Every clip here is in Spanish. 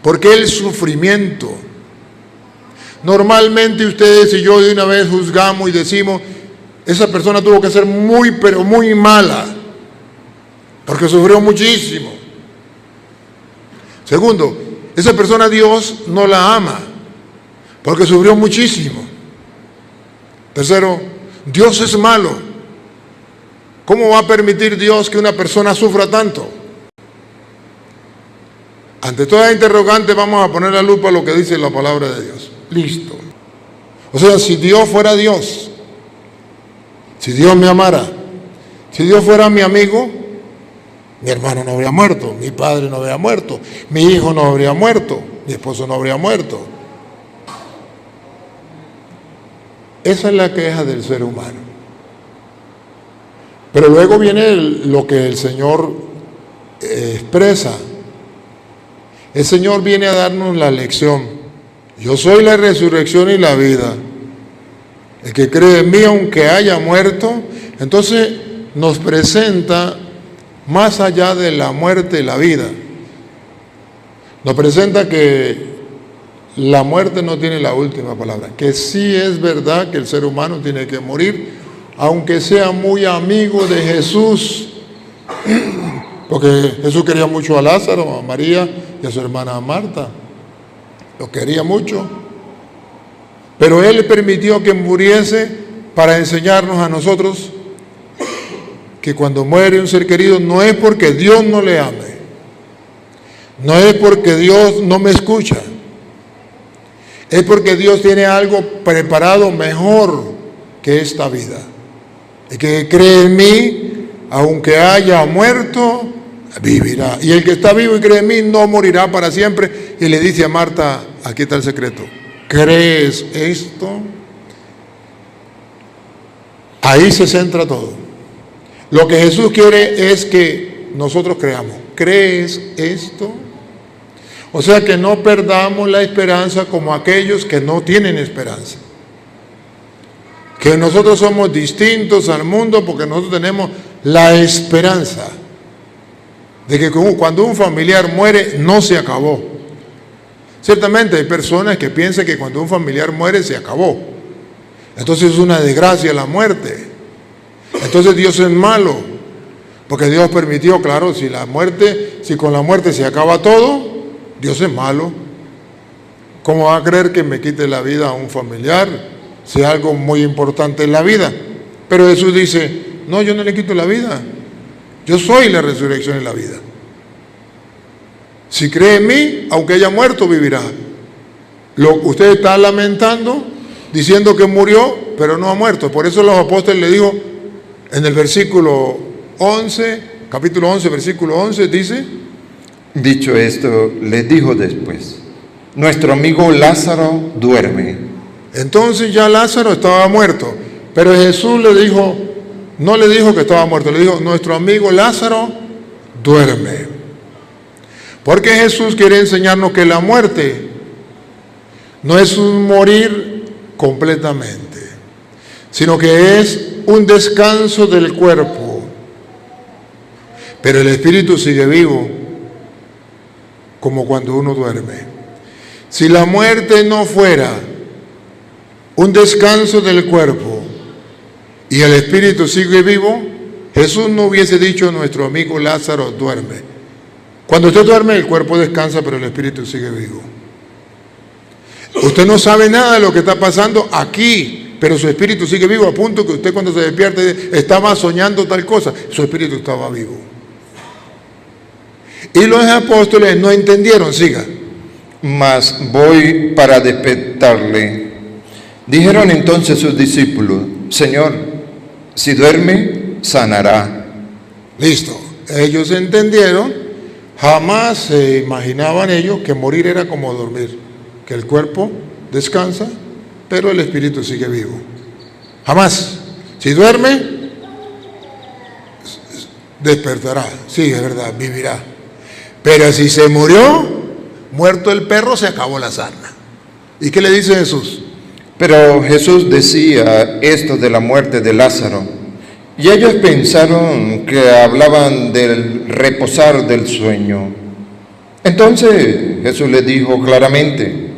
porque el sufrimiento. Normalmente ustedes y yo de una vez juzgamos y decimos, esa persona tuvo que ser muy, pero muy mala, porque sufrió muchísimo. Segundo, esa persona Dios no la ama, porque sufrió muchísimo. Tercero, Dios es malo. ¿Cómo va a permitir Dios que una persona sufra tanto? Ante toda interrogante vamos a poner la lupa a lo que dice la palabra de Dios. Listo. O sea, si Dios fuera Dios, si Dios me amara, si Dios fuera mi amigo, mi hermano no habría muerto, mi padre no habría muerto, mi hijo no habría muerto, mi esposo no habría muerto. Esa es la queja del ser humano. Pero luego viene lo que el Señor expresa. El Señor viene a darnos la lección. Yo soy la resurrección y la vida. El que cree en mí, aunque haya muerto, entonces nos presenta más allá de la muerte y la vida. Nos presenta que la muerte no tiene la última palabra, que sí es verdad que el ser humano tiene que morir, aunque sea muy amigo de Jesús, porque Jesús quería mucho a Lázaro, a María y a su hermana Marta, lo quería mucho, pero Él permitió que muriese para enseñarnos a nosotros que cuando muere un ser querido no es porque Dios no le ame, no es porque Dios no me escucha, es porque Dios tiene algo preparado mejor que esta vida. El que cree en mí, aunque haya muerto, vivirá. Y el que está vivo y cree en mí no morirá para siempre. Y le dice a Marta, aquí está el secreto, ¿crees esto? Ahí se centra todo. Lo que Jesús quiere es que nosotros creamos. ¿Crees esto? O sea, que no perdamos la esperanza como aquellos que no tienen esperanza. Que nosotros somos distintos al mundo porque nosotros tenemos la esperanza de que cuando un familiar muere no se acabó. Ciertamente hay personas que piensan que cuando un familiar muere se acabó. Entonces es una desgracia la muerte. Entonces Dios es malo, porque Dios permitió, claro, si con la muerte se acaba todo, Dios es malo. ¿Cómo va a creer que me quite la vida a un familiar si es algo muy importante en la vida? Pero Jesús dice, no, yo no le quito la vida, yo soy la resurrección y la vida. Si cree en mí, aunque haya muerto, vivirá. Usted está lamentando, diciendo que murió, pero no ha muerto. Por eso los apóstoles le dijo en el versículo 11, capítulo 11, versículo 11, dice: dicho esto, les dijo después, nuestro amigo Lázaro duerme. Entonces ya Lázaro estaba muerto, pero Jesús le dijo, no le dijo que estaba muerto, le dijo, nuestro amigo Lázaro duerme. Porque Jesús quiere enseñarnos que la muerte no es un morir completamente, sino que es un descanso del cuerpo, pero el espíritu sigue vivo, como cuando uno duerme. Si la muerte no fuera un descanso del cuerpo y el espíritu sigue vivo, Jesús no hubiese dicho nuestro amigo Lázaro duerme. Cuando usted duerme el cuerpo descansa, pero el espíritu sigue vivo. Usted no sabe nada de lo que está pasando aquí, pero su espíritu sigue vivo, a punto que usted cuando se despierte estaba soñando tal cosa, su espíritu estaba vivo. Y los apóstoles no entendieron, siga. Mas voy para despertarle. Dijeron entonces sus discípulos, Señor, si duerme, sanará. Listo. Ellos entendieron, jamás se imaginaban ellos que morir era como dormir, que el cuerpo descansa, pero el espíritu sigue vivo. Jamás. Si duerme, despertará. Sí, es verdad, vivirá. Pero si se murió, muerto el perro, se acabó la sarna. ¿Y qué le dice Jesús? Pero Jesús decía esto de la muerte de Lázaro, y ellos pensaron que hablaban del reposar del sueño. Entonces Jesús les dijo claramente: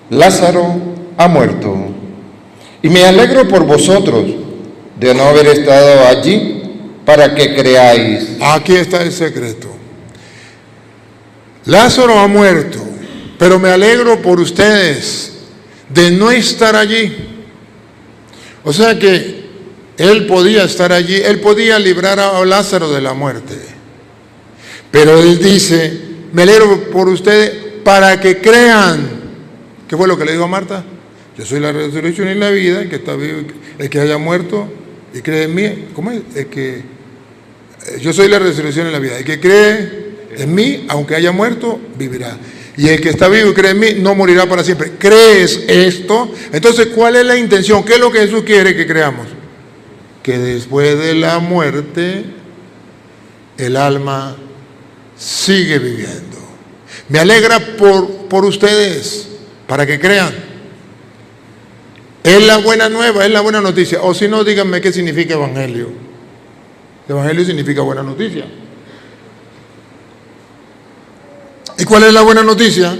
Lázaro ha muerto, y me alegro por vosotros de no haber estado allí para que creáis. Aquí está el secreto. Lázaro ha muerto, pero me alegro por ustedes de no estar allí. O sea que él podía estar allí, él podía librar a Lázaro de la muerte. Pero él dice: me alegro por ustedes para que crean. ¿Qué fue lo que le dijo a Marta? Yo soy la resurrección y la vida, el que está vivo, el que haya muerto y cree en mí. ¿Cómo es? Yo soy la resurrección y la vida. El que cree en mí, aunque haya muerto, vivirá. Y el que está vivo y cree en mí, no morirá para siempre. ¿Crees esto? Entonces, ¿cuál es la intención? ¿Qué es lo que Jesús quiere que creamos? Que después de la muerte, el alma sigue viviendo. Me alegra por ustedes, para que crean. Es la buena nueva, es la buena noticia. O si no, díganme qué significa evangelio. Evangelio significa buena noticia. ¿Y cuál es la buena noticia?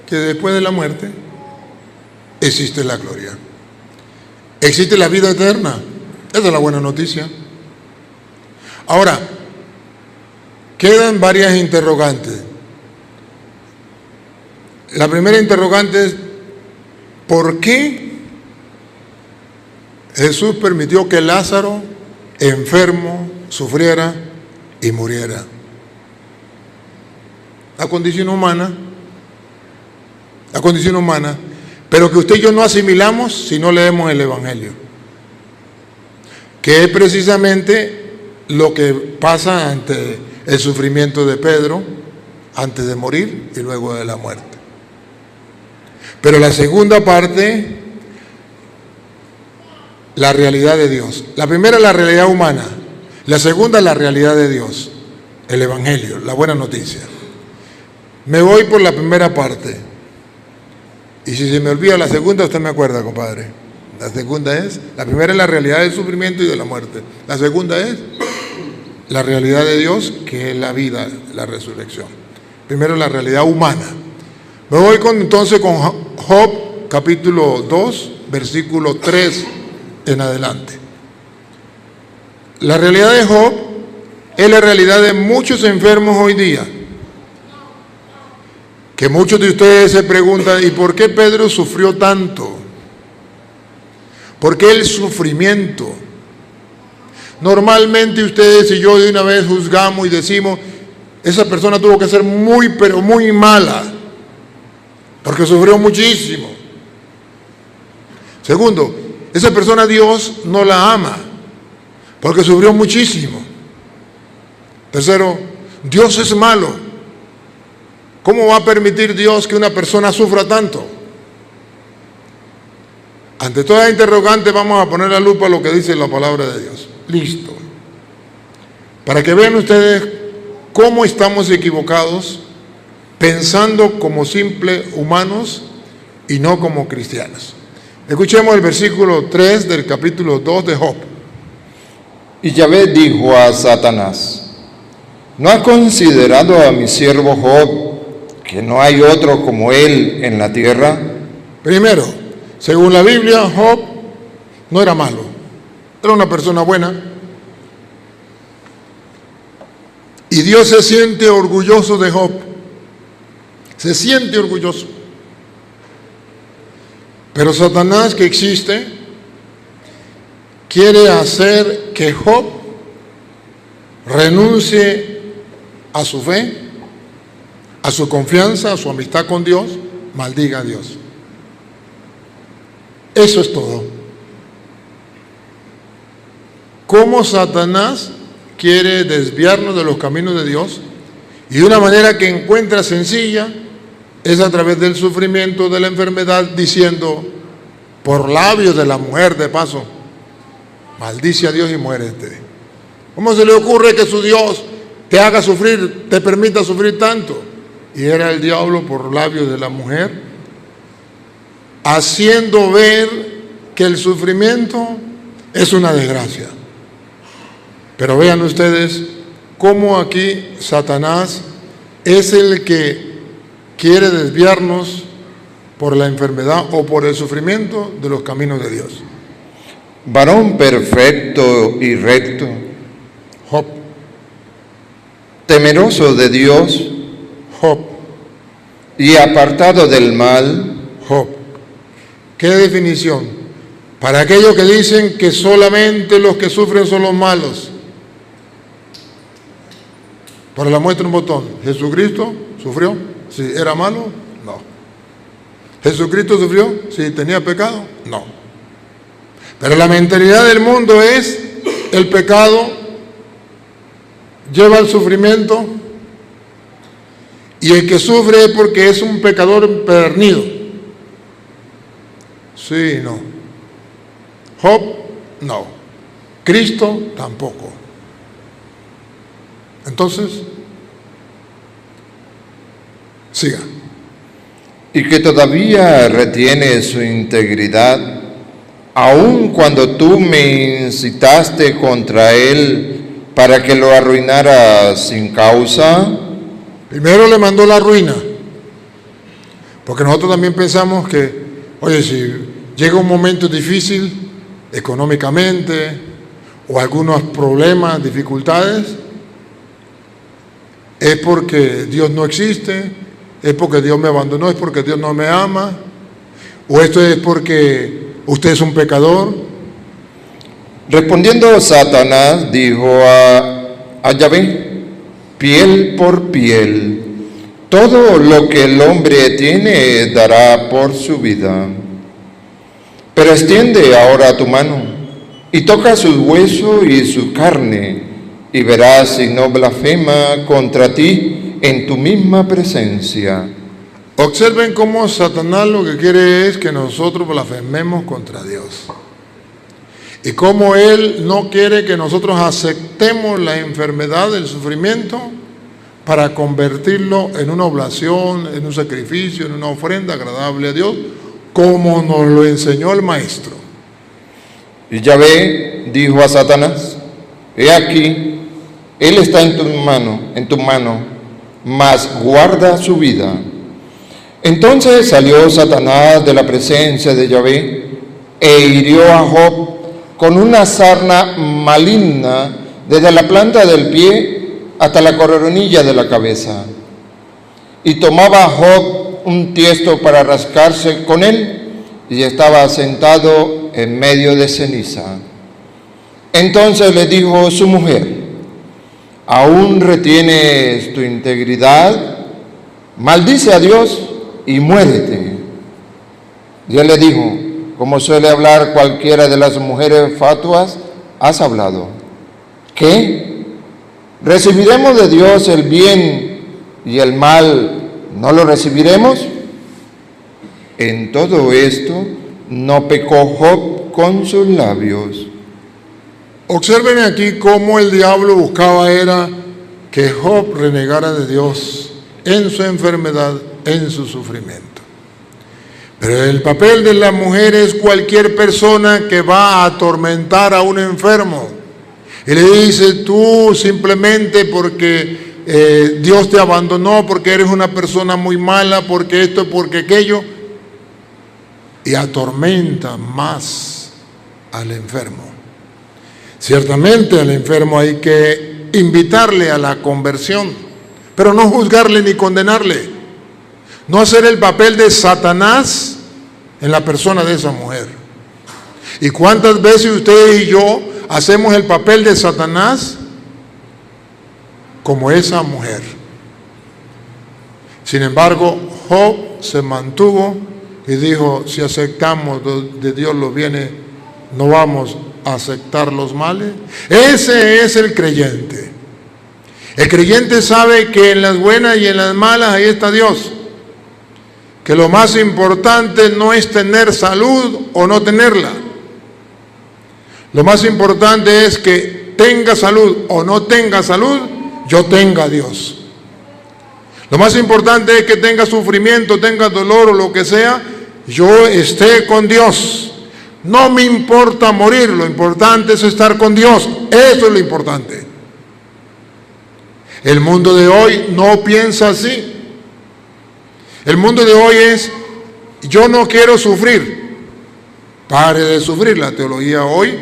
Que después de la muerte existe la gloria. Existe la vida eterna. Esa es la buena noticia. Ahora, quedan varias interrogantes. La primera interrogante es: ¿por qué Jesús permitió que Lázaro, enfermo, sufriera y muriera? La condición humana, pero que usted y yo no asimilamos si no leemos el Evangelio, que es precisamente lo que pasa ante el sufrimiento de Pedro, antes de morir y luego de la muerte. Pero la segunda parte, la realidad de Dios. La primera, la realidad humana. La segunda, la realidad de Dios. El Evangelio, la buena noticia. Me voy por la primera parte. Y si se me olvida la segunda, usted me acuerda, compadre. La segunda es, la primera es la realidad del sufrimiento y de la muerte. La segunda es la realidad de Dios, que es la vida, la resurrección. Primero la realidad humana. Me voy entonces con Job, capítulo 2, versículo 3 en adelante. La realidad de Job es la realidad de muchos enfermos hoy día. Que muchos de ustedes se preguntan: ¿y por qué Pedro sufrió tanto? ¿Por qué el sufrimiento? Normalmente ustedes y yo de una vez juzgamos y decimos: esa persona tuvo que ser muy, pero muy mala, porque sufrió muchísimo. Segundo, esa persona Dios no la ama, porque sufrió muchísimo. Tercero, Dios es malo. ¿Cómo va a permitir Dios que una persona sufra tanto? Ante toda interrogante vamos a poner la lupa a lo que dice la palabra de Dios. Listo. Para que vean ustedes cómo estamos equivocados pensando como simples humanos y no como cristianos. Escuchemos el versículo 3 del capítulo 2 de Job. Y Yahvé dijo a Satanás: ¿no has considerado a mi siervo Job, que no hay otro como él en la tierra? Primero, según la Biblia, Job no era malo, era una persona buena. Y Dios se siente orgulloso de Job, se siente orgulloso. Pero Satanás, que existe, quiere hacer que Job renuncie a su fe, a su confianza, a su amistad con Dios, maldiga a Dios. Eso es todo. ¿Cómo Satanás quiere desviarnos de los caminos de Dios? Y de una manera que encuentra sencilla es a través del sufrimiento, de la enfermedad, diciendo por labios de la mujer, de paso: maldice a Dios y muérete. ¿Cómo se le ocurre que su Dios te haga sufrir, te permita sufrir tanto? Y era el diablo por labios de la mujer, haciendo ver que el sufrimiento es una desgracia. Pero vean ustedes cómo aquí Satanás es el que quiere desviarnos por la enfermedad o por el sufrimiento de los caminos de Dios. Varón perfecto y recto, Job, temeroso de Dios Job, y apartado del mal. Job. ¿Qué definición? Para aquellos que dicen que solamente los que sufren son los malos. Para la muestra un botón. ¿Jesucristo sufrió? ¿Sí era malo? No. ¿Jesucristo sufrió? ¿Sí tenía pecado? No. Pero la mentalidad del mundo es: el pecado lleva al sufrimiento y el que sufre es porque es un pecador empedernido. Sí, no. Job, no. Cristo, tampoco. Entonces, siga. Y que todavía retiene su integridad, aun cuando tú me incitaste contra él para que lo arruinara sin causa. Primero le mandó la ruina, porque nosotros también pensamos que, oye, si llega un momento difícil económicamente o algunos problemas, dificultades, es porque Dios no existe, es porque Dios me abandonó, es porque Dios no me ama, o esto es porque usted es un pecador. Respondiendo Satanás dijo a Yahvé: piel por piel, todo lo que el hombre tiene dará por su vida. Pero extiende ahora tu mano y toca sus huesos y su carne, y verás si no blasfema contra ti en tu misma presencia. Observen cómo Satanás lo que quiere es que nosotros blasfememos contra Dios. Y cómo él no quiere que nosotros aceptemos la enfermedad, el sufrimiento, para convertirlo en una oblación, en un sacrificio, en una ofrenda agradable a Dios, como nos lo enseñó el Maestro. Y Yahvé dijo a Satanás: he aquí, él está en tu mano, mas guarda su vida. Entonces salió Satanás de la presencia de Yahvé e hirió a Job con una sarna maligna desde la planta del pie hasta la coronilla de la cabeza. Y tomaba Job un tiesto para rascarse con él, y estaba sentado en medio de ceniza. Entonces le dijo su mujer: ¿aún retienes tu integridad? Maldice a Dios y muérete. Y él le dijo: como suele hablar cualquiera de las mujeres fatuas, has hablado. ¿Qué? ¿Recibiremos de Dios el bien y el mal no lo recibiremos? En todo esto no pecó Job con sus labios. Observen aquí cómo el diablo buscaba era que Job renegara de Dios en su enfermedad, en su sufrimiento. Pero el papel de la mujer es cualquier persona que va a atormentar a un enfermo y le dice: tú simplemente porque Dios te abandonó, porque eres una persona muy mala, porque esto, porque aquello, y atormenta más al enfermo. Ciertamente al enfermo hay que invitarle a la conversión, pero no juzgarle ni condenarle. No hacer el papel de Satanás en la persona de esa mujer. ¿Y cuántas veces ustedes y yo hacemos el papel de Satanás como esa mujer? Sin embargo, Job se mantuvo y dijo: si aceptamos de Dios los bienes, no vamos a aceptar los males. Ese es el creyente. El creyente sabe que en las buenas y en las malas ahí está Dios. Que lo más importante no es tener salud o no tenerla. Lo más importante es que tenga salud o no tenga salud, yo tenga a Dios. Lo más importante es que tenga sufrimiento, tenga dolor o lo que sea, yo esté con Dios. No me importa morir, lo importante es estar con Dios. Eso es lo importante. El mundo de hoy no piensa así. El mundo de hoy es, yo no quiero sufrir. Pare de sufrir. La teología hoy,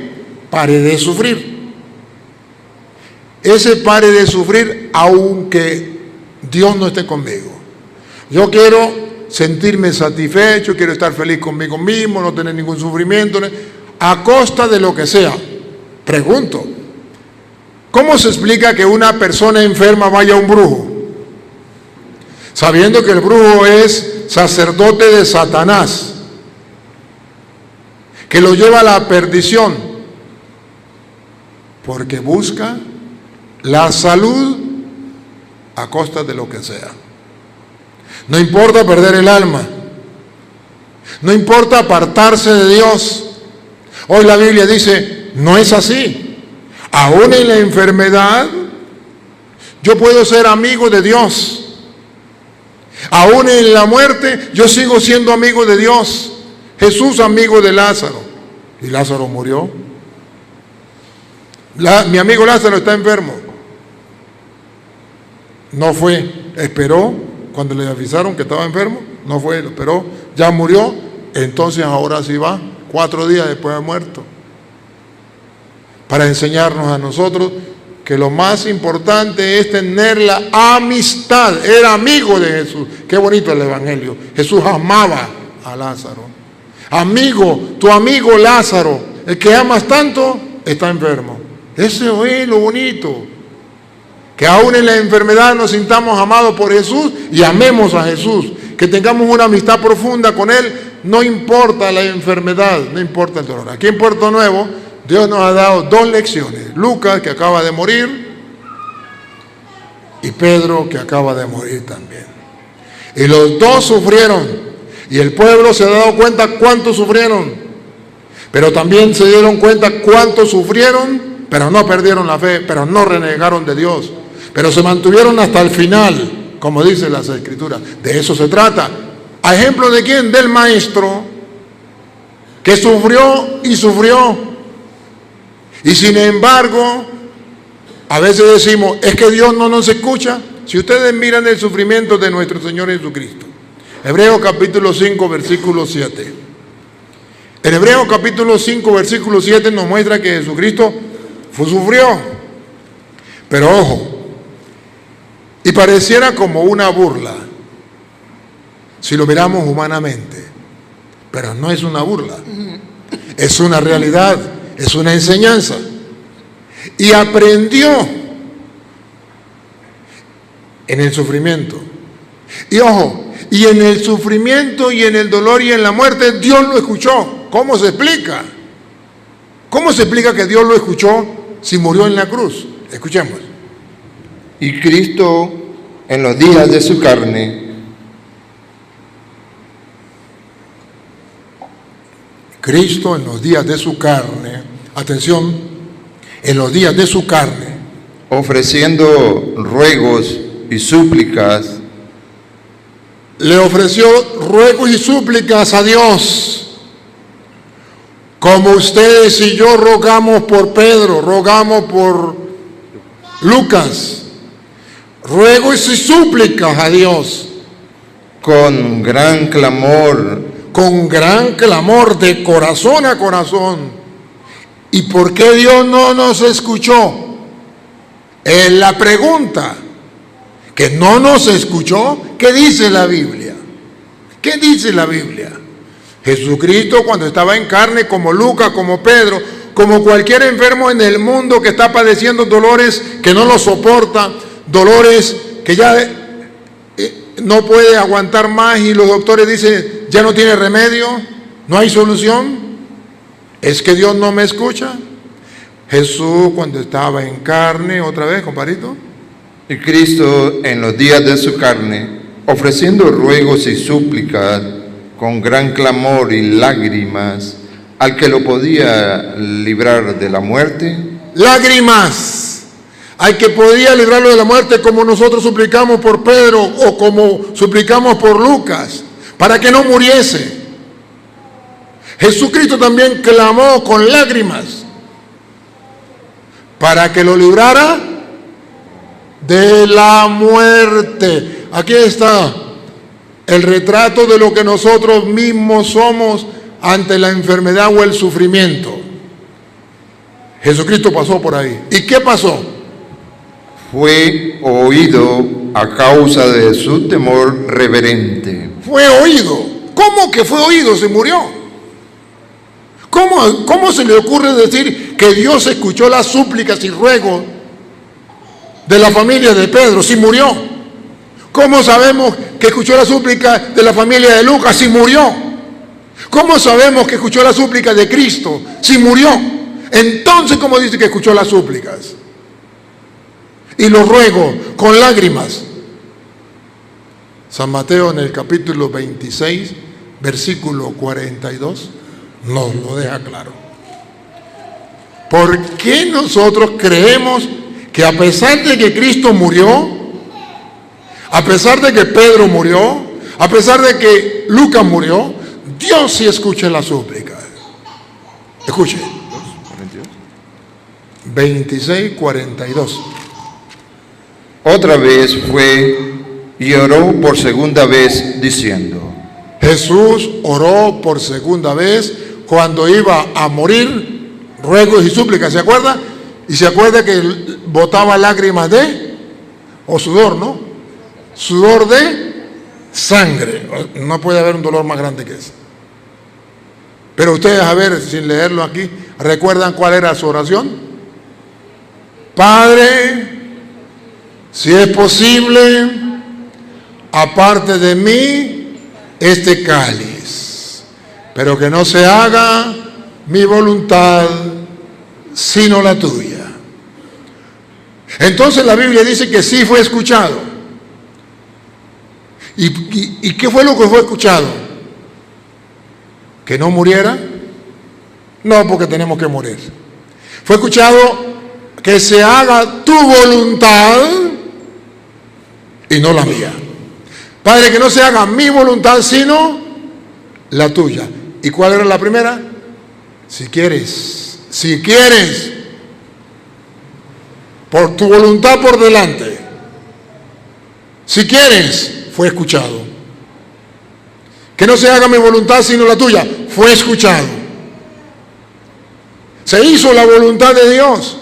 pare de sufrir. Ese pare de sufrir aunque Dios no esté conmigo. Yo quiero sentirme satisfecho, quiero estar feliz conmigo mismo, no tener ningún sufrimiento, a costa de lo que sea. Pregunto, ¿cómo se explica que una persona enferma vaya a un brujo? Sabiendo que el brujo es sacerdote de Satanás, que lo lleva a la perdición, porque busca la salud a costa de lo que sea. No importa perder el alma, no importa apartarse de Dios. Hoy la Biblia dice, no es así. Aún en la enfermedad, yo puedo ser amigo de Dios. Aún en la muerte, yo sigo siendo amigo de Dios. Jesús, amigo de Lázaro. Y Lázaro murió. Mi amigo Lázaro está enfermo. No fue, esperó cuando le avisaron que estaba enfermo. No fue, lo esperó, ya murió. Entonces ahora sí va, 4 días después de muerto. Para enseñarnos a nosotros que lo más importante es tener la amistad. Era amigo de Jesús. Qué bonito el Evangelio. Jesús amaba a Lázaro. Amigo, tu amigo Lázaro, el que amas tanto, está enfermo. Eso es lo bonito. Que aún en la enfermedad nos sintamos amados por Jesús y amemos a Jesús. Que tengamos una amistad profunda con Él. No importa la enfermedad, no importa el dolor. Aquí en Puerto Nuevo, Dios nos ha dado 2 lecciones. Lucas, que acaba de morir, y Pedro, que acaba de morir también. Y los 2 sufrieron. Y el pueblo se ha dado cuenta cuánto sufrieron. Pero también se dieron cuenta cuánto sufrieron, pero no perdieron la fe, pero no renegaron de Dios. Pero se mantuvieron hasta el final, como dice las Escrituras. De eso se trata. ¿A ejemplo de quién? Del Maestro, que sufrió y sufrió. Y sin embargo, a veces decimos, es que Dios no nos escucha. Si ustedes miran el sufrimiento de nuestro Señor Jesucristo, Hebreos capítulo 5, versículo 7. En Hebreos capítulo 5, versículo 7 nos muestra que Jesucristo sufrió. Pero ojo, y pareciera como una burla, si lo miramos humanamente, pero no es una burla, es una realidad, es una enseñanza. Y aprendió en el sufrimiento. Y ojo, y en el sufrimiento y en el dolor y en la muerte, Dios lo escuchó. ¿Cómo se explica? ¿Cómo se explica que Dios lo escuchó si murió en la cruz? Escuchemos. Y Cristo, en los días de su carne, Cristo en los días de su carne, atención, en los días de su carne, ofreciendo ruegos y súplicas, le ofreció ruegos y súplicas a Dios, como ustedes y yo rogamos por Pedro, rogamos por Lucas, ruegos y súplicas a Dios, con gran clamor de corazón a corazón. ¿Y por qué Dios no nos escuchó? Es la pregunta. Que no nos escuchó. ¿Qué dice la Biblia? ¿Qué dice la Biblia? Jesucristo, cuando estaba en carne, como Lucas, como Pedro, como cualquier enfermo en el mundo que está padeciendo dolores que no lo soporta, dolores que ya no puede aguantar más y los doctores dicen, ya no tiene remedio, no hay solución. ¿Es que Dios no me escucha? Jesús, cuando estaba en carne, otra vez, compadrito. Y Cristo, en los días de su carne, ofreciendo ruegos y súplicas con gran clamor y lágrimas al que lo podía librar de la muerte. Lágrimas al que podía librarlo de la muerte, como nosotros suplicamos por Pedro o como suplicamos por Lucas, para que no muriese. Jesucristo también clamó con lágrimas para que lo librara de la muerte. Aquí está el retrato de lo que nosotros mismos somos ante la enfermedad o el sufrimiento. Jesucristo pasó por ahí. ¿Y qué pasó? Fue oído a causa de su temor reverente. Fue oído. ¿Cómo que fue oído? Se murió. ¿Cómo se le ocurre decir que Dios escuchó las súplicas y ruegos de la familia de Pedro si murió? ¿Cómo sabemos que escuchó la súplica de la familia de Lucas si murió? ¿Cómo sabemos que escuchó la súplica de Cristo si murió? Entonces, ¿cómo dice que escuchó las súplicas y los ruegos con lágrimas? San Mateo en el capítulo 26, versículo 42, nos lo deja claro. ¿Por qué nosotros creemos que a pesar de que Cristo murió, a pesar de que Pedro murió, a pesar de que Lucas murió, Dios sí escucha las súplicas? Escuche. 26, 42. Otra vez fue y oró por segunda vez diciendo. Jesús oró por segunda vez cuando iba a morir, ruegos y súplicas, ¿se acuerda? Y se acuerda que botaba lágrimas o sudor, ¿no? Sudor de sangre. No puede haber un dolor más grande que ese. Pero ustedes, a ver, sin leerlo aquí, ¿recuerdan cuál era su oración? Padre, si es posible, aparte de mí este cáliz, pero que no se haga mi voluntad, sino la tuya. Entonces la Biblia dice que sí fue escuchado. ¿Y qué fue lo que fue escuchado? ¿Que no muriera? No, porque tenemos que morir. Fue escuchado que se haga tu voluntad y no la mía. Padre, que no se haga mi voluntad sino la tuya. ¿Y cuál era la primera? Si quieres, por tu voluntad por delante. Si quieres, fue escuchado. Que no se haga mi voluntad sino la tuya, fue escuchado. Se hizo la voluntad de Dios.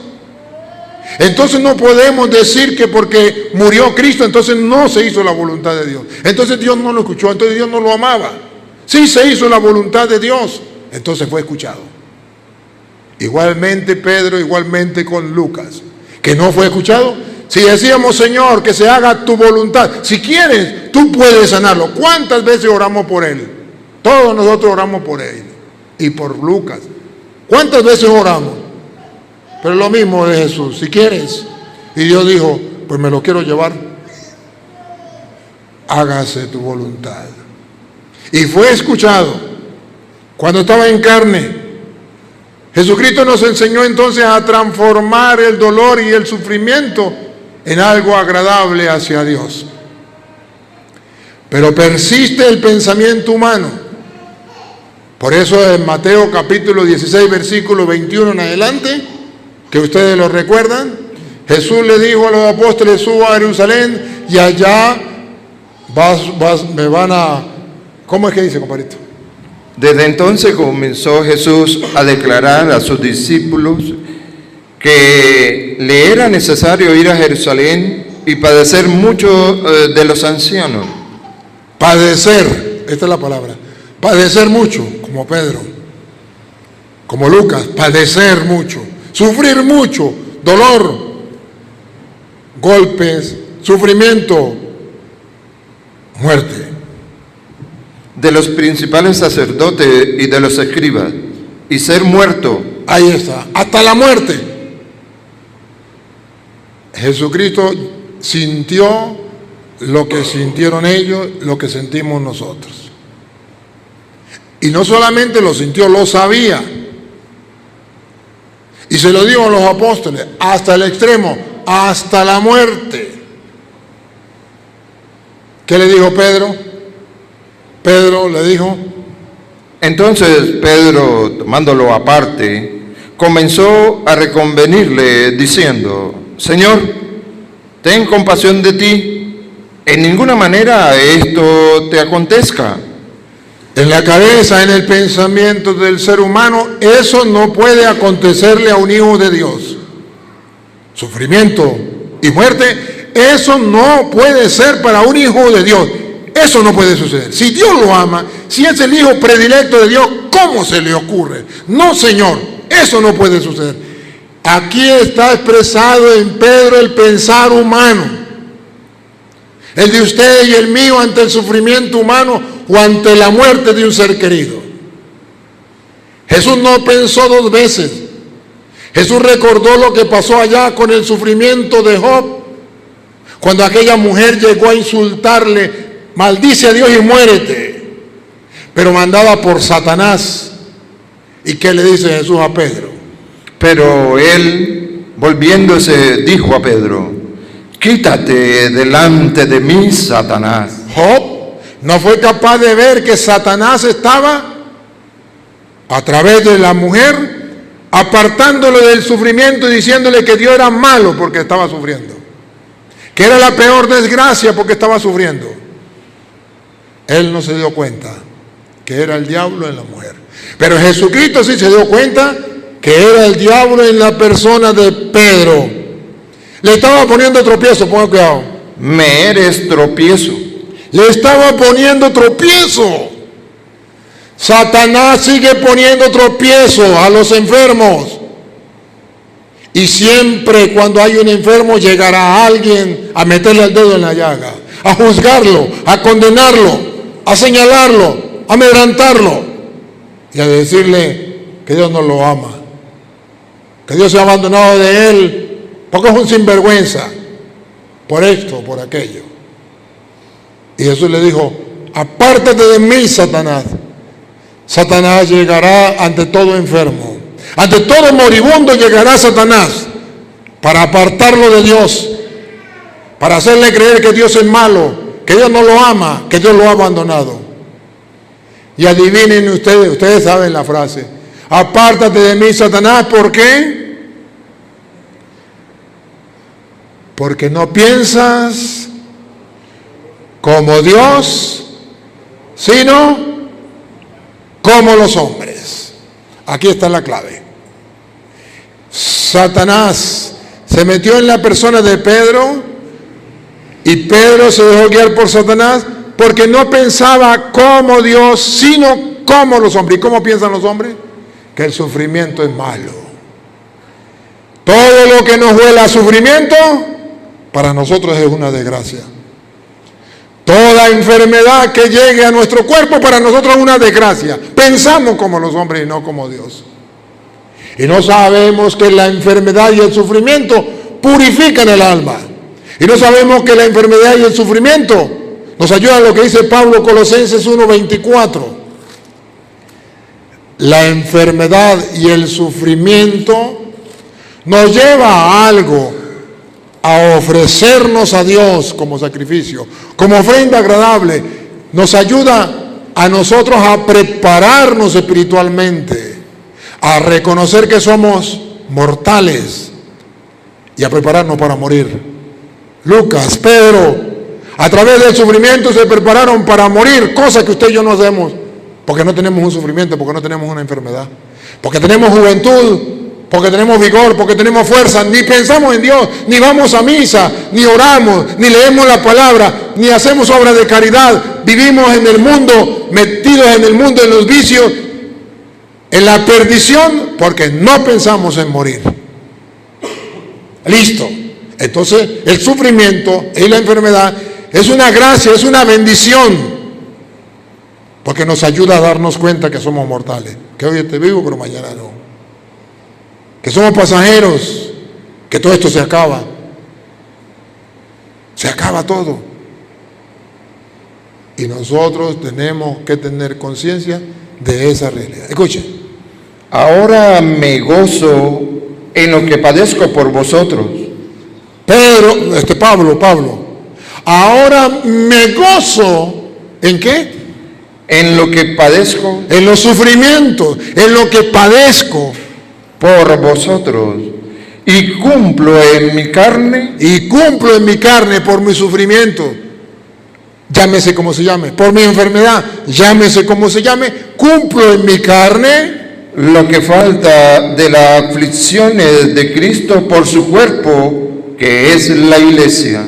Entonces no podemos decir que porque murió Cristo, entonces no se hizo la voluntad de Dios. Entonces Dios no lo escuchó, entonces Dios no lo amaba. Sí se hizo la voluntad de Dios, entonces fue escuchado. Igualmente Pedro, igualmente con Lucas, que no fue escuchado. Si decíamos, Señor, que se haga tu voluntad, si quieres, tú puedes sanarlo. ¿Cuántas veces oramos por él? Todos nosotros oramos por él y por Lucas. ¿Cuántas veces oramos? Pero lo mismo de Jesús, si quieres. Y Dios dijo, pues me lo quiero llevar. Hágase tu voluntad. Y fue escuchado cuando estaba en carne. Jesucristo nos enseñó entonces a transformar el dolor y el sufrimiento en algo agradable hacia Dios. Pero persiste el pensamiento humano. Por eso en Mateo capítulo 16, versículo 21 en adelante, que ustedes lo recuerdan, Jesús le dijo a los apóstoles, suba a Jerusalén y allá me van a... ¿Cómo es que dice, compadrito? Desde entonces comenzó Jesús a declarar a sus discípulos que le era necesario ir a Jerusalén y padecer mucho de los ancianos. Padecer, esta es la palabra, padecer mucho, como Pedro, como Lucas, padecer mucho, sufrir mucho, dolor, golpes, sufrimiento, muerte. De los principales sacerdotes y de los escribas, y ser muerto. Ahí está, hasta la muerte. Jesucristo sintió lo que sintieron ellos, lo que sentimos nosotros. Y no solamente lo sintió, lo sabía. Y se lo dijo a los apóstoles, hasta el extremo, hasta la muerte. ¿Qué le dijo Pedro? Pedro le dijo. Entonces Pedro, tomándolo aparte, comenzó a reconvenirle diciendo, Señor, ten compasión de ti. En ninguna manera esto te acontezca. En la cabeza, en el pensamiento del ser humano, eso no puede acontecerle a un hijo de Dios. Sufrimiento y muerte, eso no puede ser para un hijo de Dios. Eso no puede suceder. Si Dios lo ama, si es el hijo predilecto de Dios, ¿cómo se le ocurre? No, Señor, eso no puede suceder. Aquí está expresado en Pedro el pensar humano. El de usted y el mío ante el sufrimiento humano o ante la muerte de un ser querido. Jesús no pensó dos veces. Jesús recordó lo que pasó allá con el sufrimiento de Job, cuando aquella mujer llegó a insultarle: maldice a Dios y muérete, pero mandada por Satanás. ¿Y qué le dice Jesús a Pedro? Pero él, volviéndose, dijo a Pedro: quítate delante de mí, Satanás. Job no fue capaz de ver que Satanás estaba, a través de la mujer, apartándolo del sufrimiento y diciéndole que Dios era malo porque estaba sufriendo, que era la peor desgracia porque estaba sufriendo. Él no se dio cuenta que era el diablo en la mujer, pero Jesucristo sí se dio cuenta que era el diablo en la persona de Pedro. Le estaba poniendo tropiezo, ponga cuidado. Me eres tropiezo. Le estaba poniendo tropiezo. Satanás sigue poniendo tropiezo a los enfermos. Y siempre cuando hay un enfermo llegará alguien a meterle el dedo en la llaga, a juzgarlo, a condenarlo, a señalarlo, a amedrantarlo y a decirle que Dios no lo ama, que Dios se ha abandonado de él porque es un sinvergüenza, por esto, por aquello. Y Jesús le dijo: apártate de mí, Satanás. Satanás llegará ante todo enfermo, ante todo moribundo llegará Satanás para apartarlo de Dios, para hacerle creer que Dios es malo, que Dios no lo ama, que Dios lo ha abandonado. Y adivinen ustedes saben la frase: apártate de mí, Satanás. ¿Por qué? Porque no piensas como Dios, sino como los hombres. Aquí está la clave. Satanás se metió en la persona de Pedro y Pedro se dejó guiar por Satanás porque no pensaba como Dios, sino como los hombres. ¿Y cómo piensan los hombres? Que el sufrimiento es malo. Todo lo que nos huela a sufrimiento, para nosotros es una desgracia. Toda enfermedad que llegue a nuestro cuerpo para nosotros es una desgracia. Pensamos como los hombres y no como Dios. Y no sabemos que la enfermedad y el sufrimiento purifican el alma. Y no sabemos que la enfermedad y el sufrimiento nos ayudan a lo que dice Pablo, Colosenses 1:24. La enfermedad y el sufrimiento nos lleva a algo, a ofrecernos a Dios como sacrificio, como ofrenda agradable. Nos ayuda a nosotros a prepararnos espiritualmente, a reconocer que somos mortales y a prepararnos para morir. Lucas, Pedro, a través del sufrimiento se prepararon para morir, cosa que usted y yo no hacemos, porque no tenemos un sufrimiento, porque no tenemos una enfermedad, porque tenemos juventud, porque tenemos vigor, porque tenemos fuerza. Ni pensamos en Dios, ni vamos a misa, ni oramos, ni leemos la palabra, ni hacemos obras de caridad. Vivimos en el mundo, metidos en el mundo, en los vicios, en la perdición, porque no pensamos en morir. Listo. Entonces el sufrimiento y la enfermedad es una gracia, es una bendición, porque nos ayuda a darnos cuenta que somos mortales, que hoy estoy vivo pero mañana no, que somos pasajeros, que todo esto se acaba todo, y nosotros tenemos que tener conciencia de esa realidad. Escuchen: ahora me gozo en lo que padezco por vosotros. Pablo, ahora me gozo, ¿en qué? En lo que padezco. En los sufrimientos, en lo que padezco por vosotros, y cumplo en mi carne por mi sufrimiento, llámese como se llame, por mi enfermedad, llámese como se llame, cumplo en mi carne lo que falta de las aflicciones de Cristo por su cuerpo, que es la iglesia.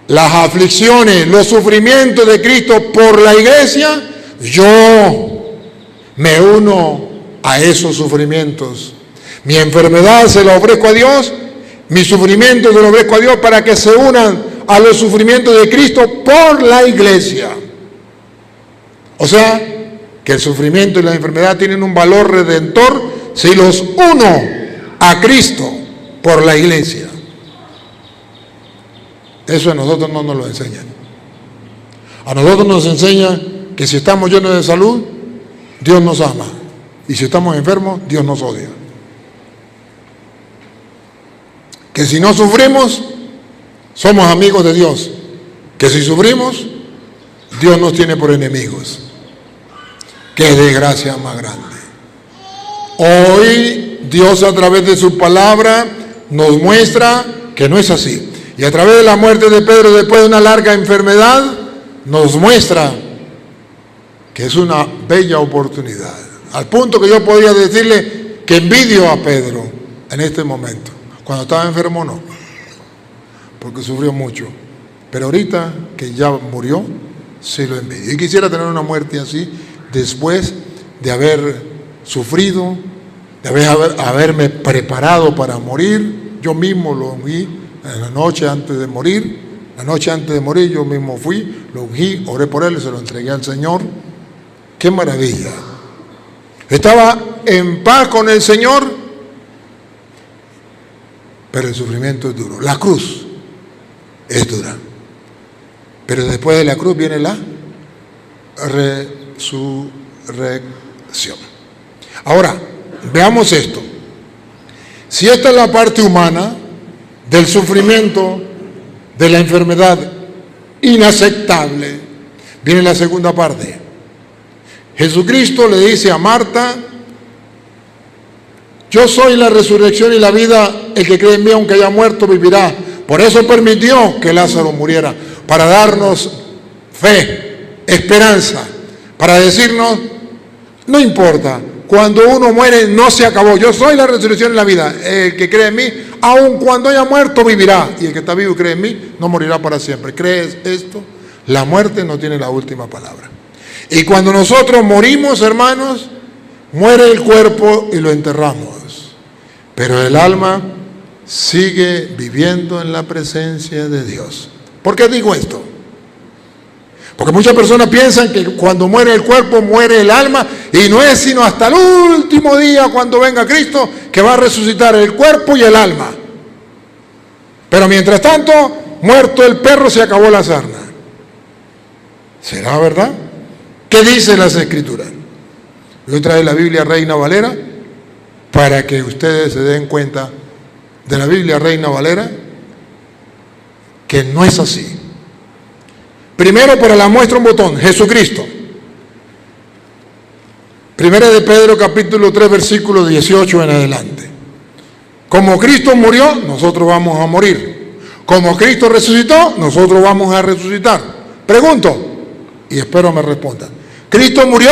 Las aflicciones, los sufrimientos de Cristo por la iglesia, yo me uno a esos sufrimientos. Mi enfermedad se la ofrezco a Dios, mi sufrimiento se lo ofrezco a Dios para que se unan a los sufrimientos de Cristo por la iglesia. O sea, que el sufrimiento y la enfermedad tienen un valor redentor si los uno a Cristo por la iglesia. Eso a nosotros no nos lo enseñan. A nosotros nos enseña que si estamos llenos de salud, Dios nos ama. Y si estamos enfermos, Dios nos odia. Que si no sufrimos, somos amigos de Dios. Que si sufrimos, Dios nos tiene por enemigos. ¡Qué desgracia más grande! Hoy Dios a través de su palabra nos muestra que no es así. Y a través de la muerte de Pedro después de una larga enfermedad, nos muestra que es una bella oportunidad. Al punto que yo podría decirle que envidio a Pedro en este momento. Cuando estaba enfermo no, porque sufrió mucho. Pero ahorita que ya murió, sí lo envidio. Y quisiera tener una muerte así, después de haber sufrido, de haberme preparado para morir. Yo mismo lo ungí en la noche antes de morir. La noche antes de morir yo mismo fui, lo ungí, oré por él y se lo entregué al Señor. ¡Qué maravilla! Estaba en paz con el Señor, pero el sufrimiento es duro. La cruz es dura. Pero después de la cruz viene la resurrección. Ahora, veamos esto. Si esta es la parte humana del sufrimiento, de la enfermedad inaceptable, viene la segunda parte. Jesucristo le dice a Marta: yo soy la resurrección y la vida, el que cree en mí aunque haya muerto vivirá. Por eso permitió que Lázaro muriera, para darnos fe, esperanza, para decirnos, no importa, cuando uno muere no se acabó, yo soy la resurrección y la vida, el que cree en mí, aun cuando haya muerto vivirá, y el que está vivo y cree en mí no morirá para siempre. ¿Crees esto? La muerte no tiene la última palabra. Y cuando nosotros morimos, hermanos, muere el cuerpo y lo enterramos, pero el alma sigue viviendo en la presencia de Dios. ¿Por qué digo esto? Porque muchas personas piensan que cuando muere el cuerpo, muere el alma, y no es sino hasta el último día, cuando venga Cristo, que va a resucitar el cuerpo y el alma. Pero mientras tanto, muerto el perro, se acabó la sarna. ¿Será verdad? ¿Qué dicen las Escrituras? Yo traje la Biblia Reina Valera para que ustedes se den cuenta de la Biblia Reina Valera que no es así. Primero, para la muestra un botón, Jesucristo. Primera de Pedro capítulo 3 versículo 18 en adelante. Como Cristo murió, nosotros vamos a morir. Como Cristo resucitó, nosotros vamos a resucitar. Pregunto, y espero me respondan. ¿Cristo murió?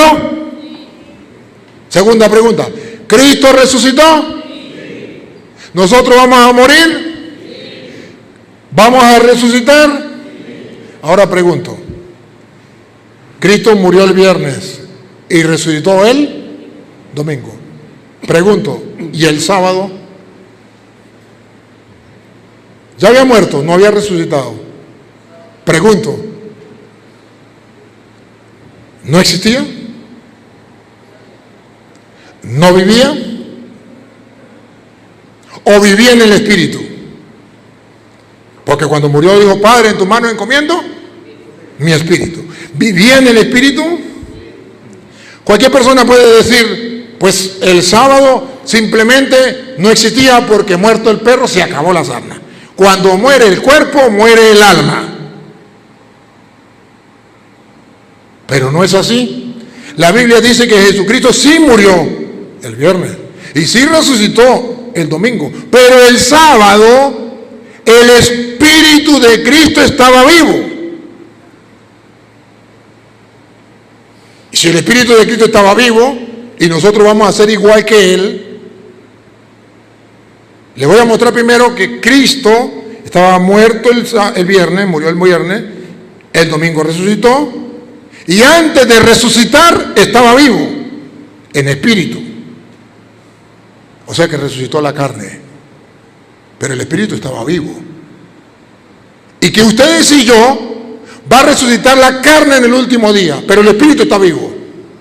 Segunda pregunta. ¿Cristo resucitó? ¿Nosotros vamos a morir? ¿Vamos a resucitar? Ahora pregunto. ¿Cristo murió el viernes y resucitó el domingo? Pregunto. ¿Y el sábado? ¿Ya había muerto? ¿No había resucitado? Pregunto. ¿No existía? ¿No vivía? ¿O vivía en el Espíritu? Porque cuando murió dijo: Padre, en tu mano encomiendo mi espíritu. ¿Vivía en el Espíritu? Cualquier persona puede decir: pues el sábado simplemente no existía porque muerto el perro se acabó la sarna. Cuando muere el cuerpo, muere el alma. Pero no es así. La Biblia dice que Jesucristo sí murió el viernes y sí resucitó el domingo. Pero el sábado, el Espíritu de Cristo estaba vivo. Y si el Espíritu de Cristo estaba vivo, y nosotros vamos a ser igual que Él, le voy a mostrar primero que Cristo estaba muerto el viernes, murió el viernes, el domingo resucitó, y antes de resucitar estaba vivo, en espíritu. O sea que resucitó la carne, pero el espíritu estaba vivo. Y que ustedes y yo va a resucitar la carne en el último día, pero el espíritu está vivo,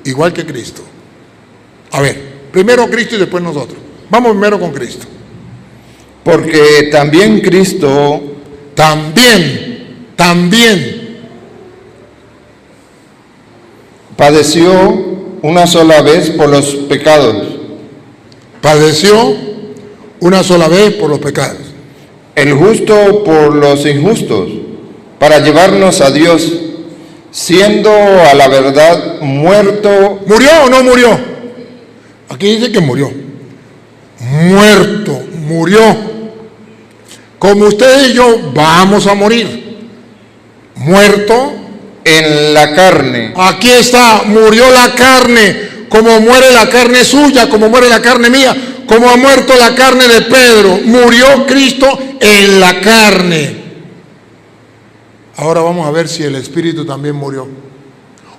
igual que Cristo. A ver, primero Cristo y después nosotros. Vamos primero con Cristo. Porque también Cristo también padeció una sola vez por los pecados. Padeció una sola vez por los pecados. El justo por los injustos, para llevarnos a Dios, siendo a la verdad muerto. ¿Murió o no murió? Aquí dice que murió. Muerto, murió. Como ustedes y yo vamos a morir. Muerto en la carne. Aquí está, murió la carne, como muere la carne suya, como muere la carne mía, como ha muerto la carne de Pedro. Murió Cristo en la carne. Ahora vamos a ver si el Espíritu también murió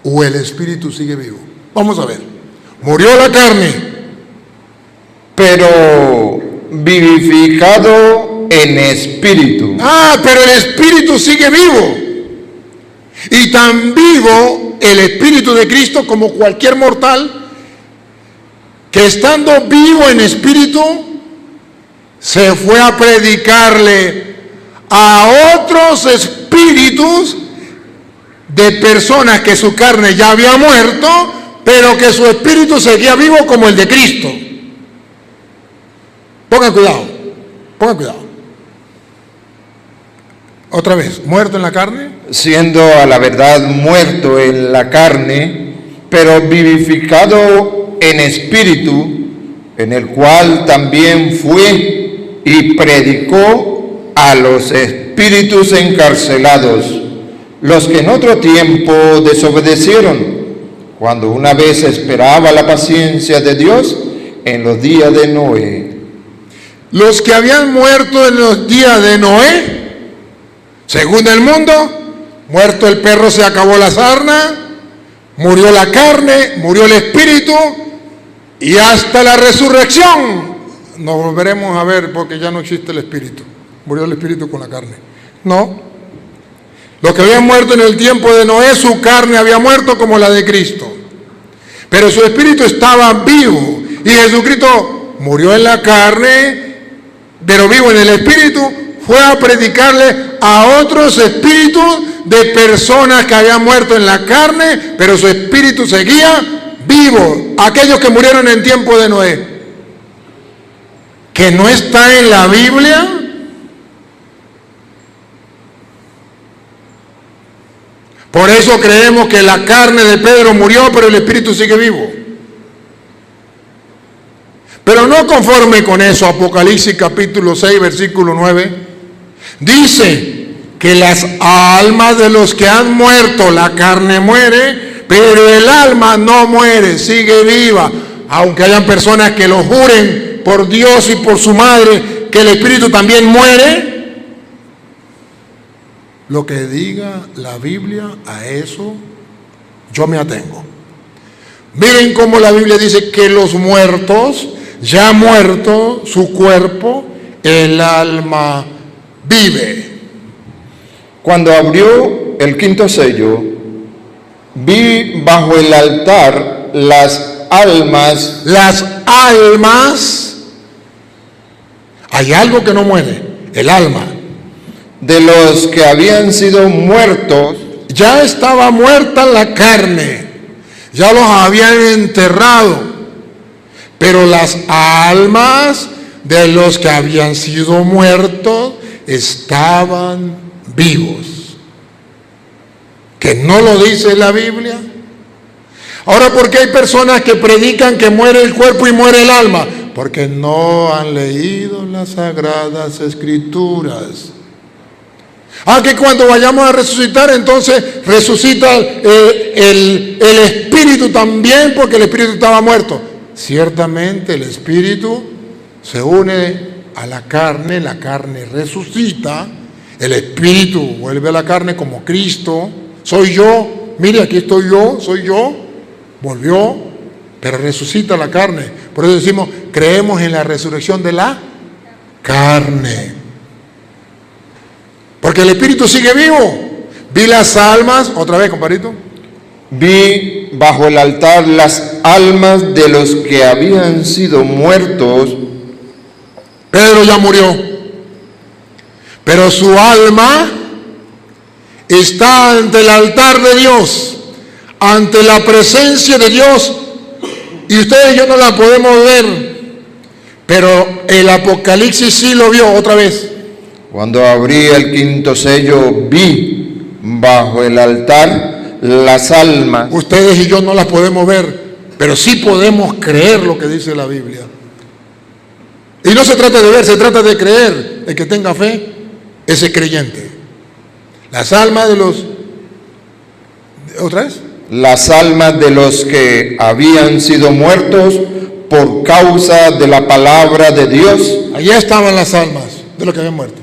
o el Espíritu sigue vivo. Vamos a ver. Murió la carne, pero vivificado en espíritu. Pero el Espíritu sigue vivo. Y tan vivo el Espíritu de Cristo como cualquier mortal, que estando vivo en espíritu, se fue a predicarle a otros espíritus de personas que su carne ya había muerto, pero que su espíritu seguía vivo como el de Cristo. Pongan cuidado, pongan cuidado. Otra vez, muerto en la carne. Siendo a la verdad muerto en la carne, pero vivificado en espíritu, en el cual también fue y predicó a los espíritus encarcelados, los que en otro tiempo desobedecieron, cuando una vez esperaba la paciencia de Dios en los días de Noé. Los que habían muerto en los días de Noé, según el mundo, muerto el perro se acabó la sarna, murió la carne, murió el espíritu, y hasta la resurrección nos volveremos a ver, porque ya no existe el espíritu. Murió el espíritu con la carne. No. Los que habían muerto en el tiempo de Noé, su carne había muerto como la de Cristo, pero su espíritu estaba vivo. Y Jesucristo murió en la carne, pero vivo en el espíritu. Fue a predicarle a otros espíritus de personas que habían muerto en la carne, pero su espíritu seguía vivo. Aquellos que murieron en tiempo de Noé, que no está en la Biblia. Por eso creemos que la carne de Pedro murió, pero el espíritu sigue vivo. Pero no conforme con eso, Apocalipsis capítulo 6, versículo 9, dice que las almas de los que han muerto, la carne muere, pero el alma no muere, sigue viva. Aunque hayan personas que lo juren por Dios y por su madre, que el espíritu también muere. Lo que diga la Biblia, a eso yo me atengo. Miren cómo la Biblia dice que los muertos, ya muerto su cuerpo, el alma vive. Cuando abrió el quinto sello, vi bajo el altar las almas. Las almas, hay algo que no muere, el alma. De los que habían sido muertos. Ya estaba muerta la carne, ya los habían enterrado, pero las almas de los que habían sido muertos estaban vivos. ¿Que no lo dice la Biblia? Ahora, ¿por qué hay personas que predican que muere el cuerpo y muere el alma? Porque no han leído las sagradas escrituras. Que cuando vayamos a resucitar, entonces resucita el espíritu también, porque el espíritu estaba muerto. Ciertamente el espíritu se une a la carne resucita, el espíritu vuelve a la carne como Cristo. Soy yo, mire, aquí estoy yo, soy yo, volvió, pero resucita la carne. Por eso decimos, creemos en la resurrección de la carne. Porque el espíritu sigue vivo. Vi las almas, otra vez, compadrito. Vi bajo el altar las almas de los que habían sido muertos. Pedro ya murió, pero su alma está ante el altar de Dios, ante la presencia de Dios, y ustedes y yo no la podemos ver, pero el Apocalipsis sí lo vio otra vez. Cuando abrí el quinto sello, vi bajo el altar las almas. Ustedes y yo no las podemos ver, pero sí podemos creer lo que dice la Biblia. Y no se trata de ver, se trata de creer. El que tenga fe, ese es creyente. Las almas de los... ¿Otra vez? Las almas de los que habían sido muertos por causa de la palabra de Dios. Allá estaban las almas de los que habían muerto.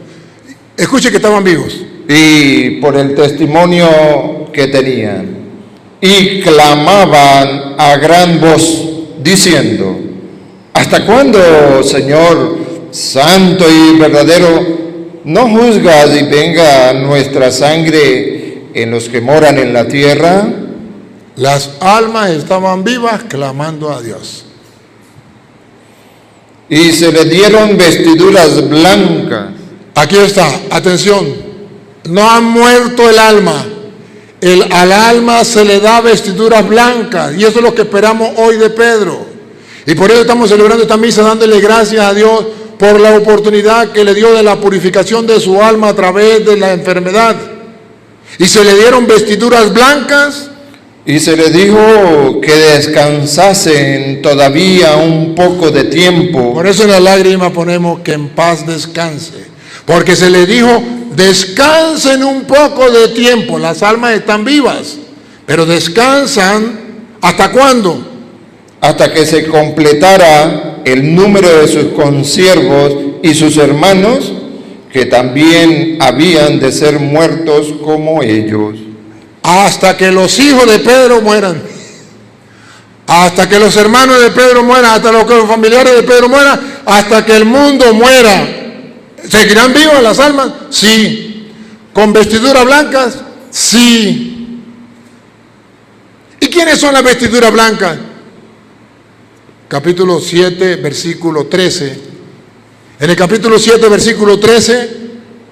Escuche que estaban vivos. Y por el testimonio que tenían. Y clamaban a gran voz, diciendo: ¿hasta cuándo, Señor, santo y verdadero, no juzgas y venga nuestra sangre en los que moran en la tierra? Las almas estaban vivas clamando a Dios. Y se le dieron vestiduras blancas. Aquí está, atención, no ha muerto el alma. Al alma se le da vestiduras blancas, y eso es lo que esperamos hoy de Pedro. Y por eso estamos celebrando esta misa, dándole gracias a Dios por la oportunidad que le dio de la purificación de su alma a través de la enfermedad. Y se le dieron vestiduras blancas. Y se le dijo que descansasen todavía un poco de tiempo. Por eso en la lágrima ponemos que en paz descanse. Porque se le dijo, descansen un poco de tiempo. Las almas están vivas, pero descansan, ¿hasta cuándo? Hasta que se completara el número de sus consiervos y sus hermanos, que también habían de ser muertos como ellos. Hasta que los hijos de Pedro mueran, hasta que los hermanos de Pedro mueran, hasta que los familiares de Pedro mueran, hasta que el mundo muera. ¿Seguirán vivas las almas? Sí. ¿Con vestiduras blancas? Sí. ¿Y quiénes son las vestiduras blancas? Capítulo 7, versículo 13. En el capítulo 7, versículo 13,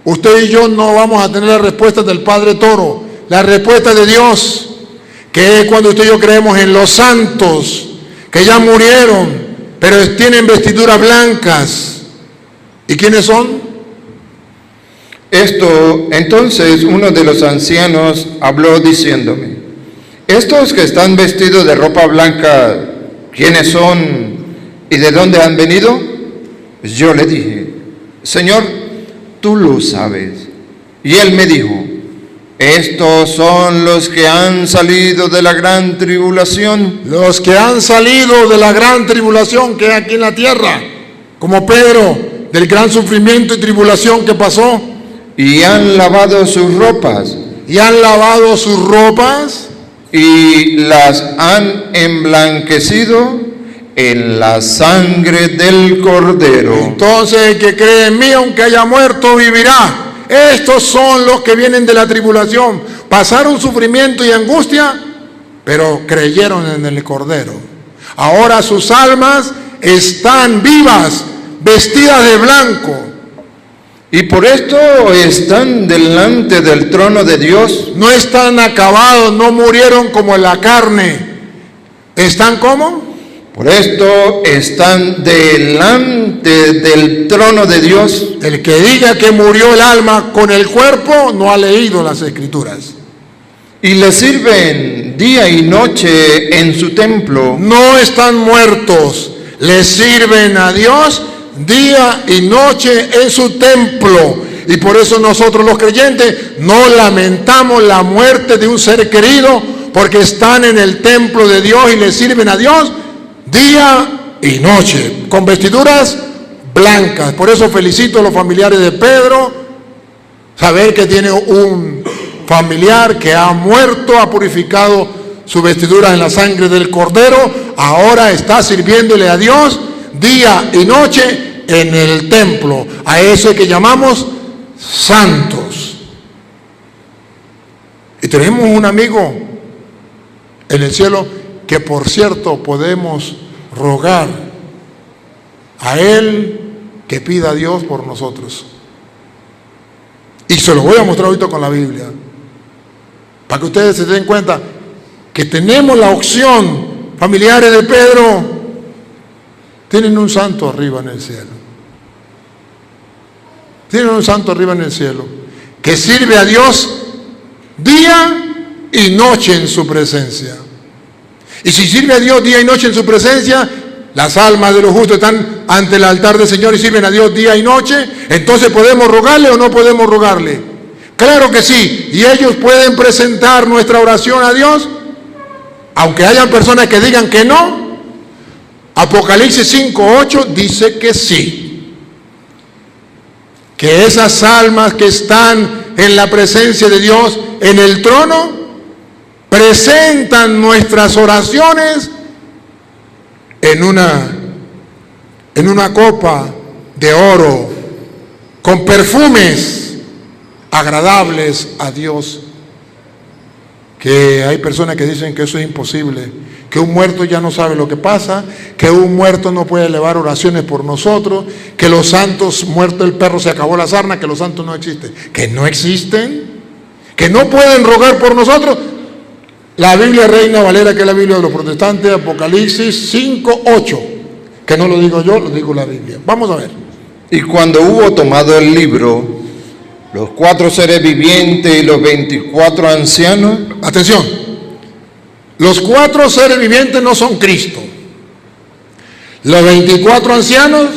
usted y yo no vamos a tener la respuesta del Padre Toro, la respuesta de Dios, que es cuando usted y yo creemos en los santos, que ya murieron, pero tienen vestiduras blancas. ¿Y quiénes son? Entonces uno de los ancianos habló diciéndome: estos que están vestidos de ropa blanca, ¿quiénes son y de dónde han venido? Yo le dije: Señor, tú lo sabes. Y él me dijo: estos son los que han salido de la gran tribulación. Los que han salido de la gran tribulación que hay aquí en la tierra, como Pedro, del gran sufrimiento y tribulación que pasó. Y han lavado sus ropas. Y han lavado sus ropas. Y las han emblanquecido en la sangre del Cordero. Entonces el que cree en mí, aunque haya muerto, vivirá. Estos son los que vienen de la tribulación. Pasaron sufrimiento y angustia, pero creyeron en el Cordero. Ahora sus almas están vivas, vestidas de blanco. Y por esto están delante del trono de Dios. No están acabados, no murieron como en la carne. ¿Están cómo? Por esto están delante del trono de Dios. El que diga que murió el alma con el cuerpo no ha leído las Escrituras. Y le sirven día y noche en su templo. No están muertos, le sirven a Dios día y noche en su templo. Y por eso nosotros los creyentes no lamentamos la muerte de un ser querido, porque están en el templo de Dios y le sirven a Dios día y noche, con vestiduras blancas. Por eso felicito a los familiares de Pedro, saber que tiene un familiar que ha muerto, ha purificado su vestidura en la sangre del Cordero, ahora está sirviéndole a Dios día y noche en el templo. A eso que llamamos santos. Y tenemos un amigo en el cielo que, por cierto, podemos rogar a él que pida a Dios por nosotros. Y se lo voy a mostrar ahorita con la Biblia, para que ustedes se den cuenta que tenemos la opción. Familiares de Pedro tienen un santo arriba en el cielo. Tienen un santo arriba en el cielo que sirve a Dios día y noche en su presencia. Y si sirve a Dios día y noche en su presencia, las almas de los justos están ante el altar del Señor y sirven a Dios día y noche. Entonces, ¿podemos rogarle o no podemos rogarle? Claro que sí. Y ellos pueden presentar nuestra oración a Dios, aunque hayan personas que digan que no. Apocalipsis 5:8 dice que sí, que esas almas que están en la presencia de Dios en el trono presentan nuestras oraciones en una copa de oro con perfumes agradables a Dios. Que hay personas que dicen que eso es imposible, que un muerto ya no sabe lo que pasa, que un muerto no puede elevar oraciones por nosotros, que los santos, muerto el perro se acabó la sarna, que los santos no existen. Que no existen, que no pueden rogar por nosotros. La Biblia Reina Valera, que es la Biblia de los protestantes, Apocalipsis 5:8, que no lo digo yo, lo digo la Biblia. Vamos a ver. Y cuando hubo tomado el libro, los 4 seres vivientes y los 24 ancianos. Atención, los 4 seres vivientes no son Cristo. Los 24 ancianos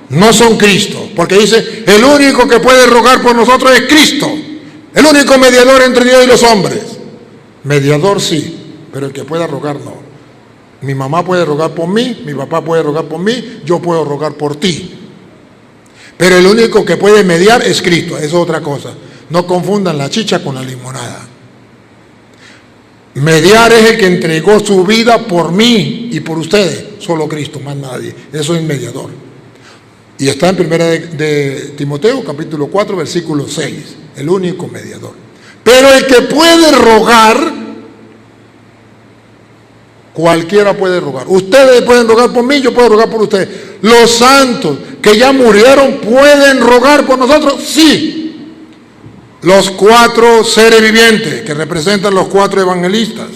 no son Cristo, porque dice, el único que puede rogar por nosotros es Cristo, el único mediador entre Dios y los hombres. Mediador sí, pero el que pueda rogar no. Mi mamá puede rogar por mí, mi papá puede rogar por mí, yo puedo rogar por ti. Pero el único que puede mediar es Cristo, eso es otra cosa. No confundan la chicha con la limonada. Mediar es el que entregó su vida por mí y por ustedes, solo Cristo, más nadie. Eso es mediador. Y está en 1 de Timoteo, capítulo 4, versículo 6, el único mediador. Pero el que puede rogar, cualquiera puede rogar. Ustedes pueden rogar por mí, yo puedo rogar por ustedes. Los santos que ya murieron pueden rogar por nosotros, sí. Los 4 seres vivientes que representan los 4 evangelistas.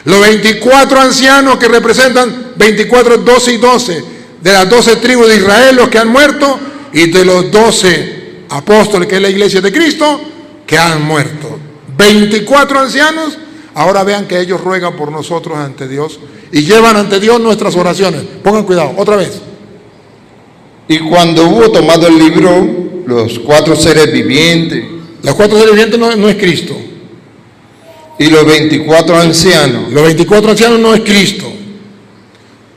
Los 24 ancianos que representan 24, 12 y 12 de las 12 tribus de Israel, los que han muerto, y de los 12 apóstoles, que es la iglesia de Cristo, que han muerto. 24 ancianos. Ahora vean que ellos ruegan por nosotros ante Dios y llevan ante Dios nuestras oraciones. Pongan cuidado, otra vez. Y cuando hubo tomado el libro, los 4 seres vivientes. Los 4 seres vivientes no es Cristo. Y los 24 ancianos. Los 24 ancianos no es Cristo.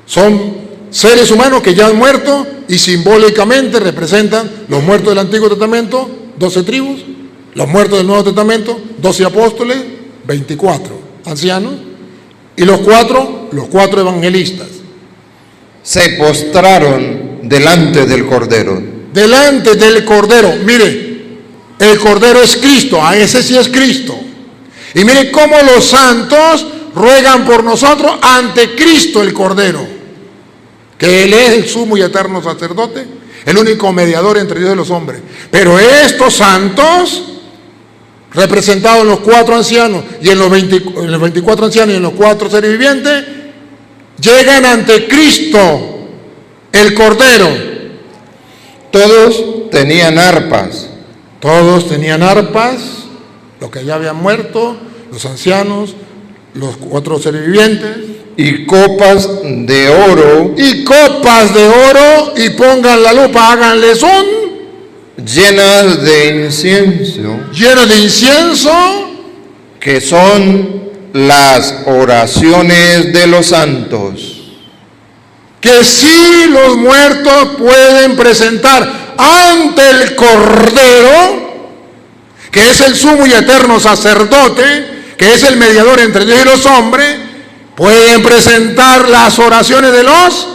Son seres humanos que ya han muerto y simbólicamente representan los muertos del Antiguo Testamento, 12 tribus, los muertos del Nuevo Testamento, 12 apóstoles, 24 ancianos, y los 4 evangelistas. Se postraron delante del Cordero. Delante del Cordero. Mire, el Cordero es Cristo, a ese sí es Cristo. Y mire cómo los santos ruegan por nosotros ante Cristo el Cordero, que Él es el sumo y eterno sacerdote, el único mediador entre Dios y los hombres. Pero estos santos, representados en los 4 ancianos y en los 24 ancianos y en los 4 seres vivientes, llegan ante Cristo, el Cordero. Todos tenían arpas. Todos tenían arpas, los que ya habían muerto, los ancianos, los 4 seres vivientes. y copas de oro y copas de oro, y pongan la lupa, háganle son, llenas de incienso, llenas de incienso, que son las oraciones de los santos. que sí los muertos pueden presentar ante el Cordero, que es el sumo y eterno sacerdote, que es el mediador entre Dios y los hombres, pueden presentar las oraciones de los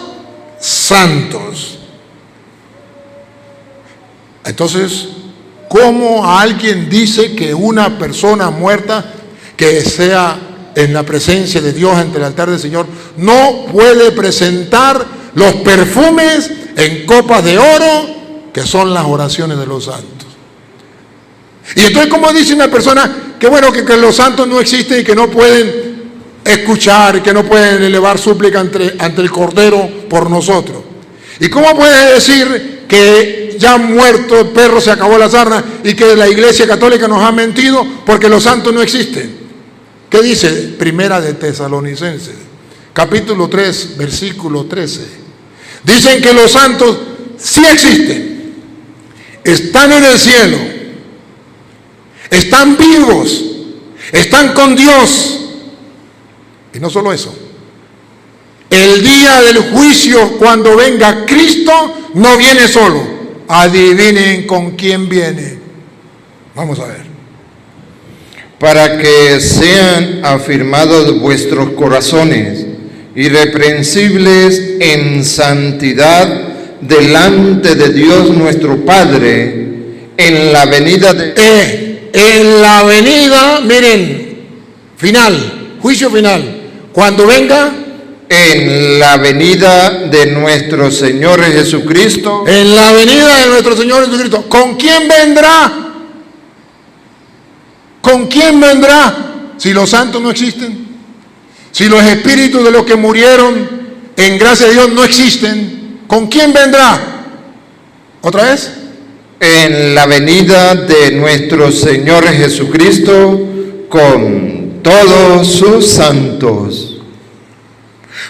santos. Entonces, ¿cómo alguien dice que una persona muerta que sea en la presencia de Dios ante el altar del Señor no puede presentar los perfumes en copas de oro, que son las oraciones de los santos? Y entonces, ¿cómo dice una persona que bueno, que los santos no existen y que no pueden escuchar, que no pueden elevar súplica ante el Cordero por nosotros? ¿Y cómo puede decir que ya muerto el perro se acabó la sarna y que la Iglesia Católica nos ha mentido porque los santos no existen? ¿Qué dice Primera de Tesalonicenses, capítulo 3, versículo 13? Dicen que los santos sí existen, están en el cielo, están vivos, están con Dios. Y no solo eso, el día del juicio, cuando venga Cristo, no viene solo. Adivinen con quién viene. Vamos a ver. Para que sean afirmados vuestros corazones, irreprensibles en santidad delante de Dios nuestro Padre, en la venida de... en la venida, miren, final, juicio final. Cuando venga, en la venida de nuestro Señor Jesucristo. En la venida de nuestro Señor Jesucristo. ¿Con quién vendrá? ¿Con quién vendrá? Si los santos no existen, si los espíritus de los que murieron en gracia de Dios no existen, ¿con quién vendrá? ¿Otra vez? En la venida de nuestro Señor Jesucristo con todos sus santos.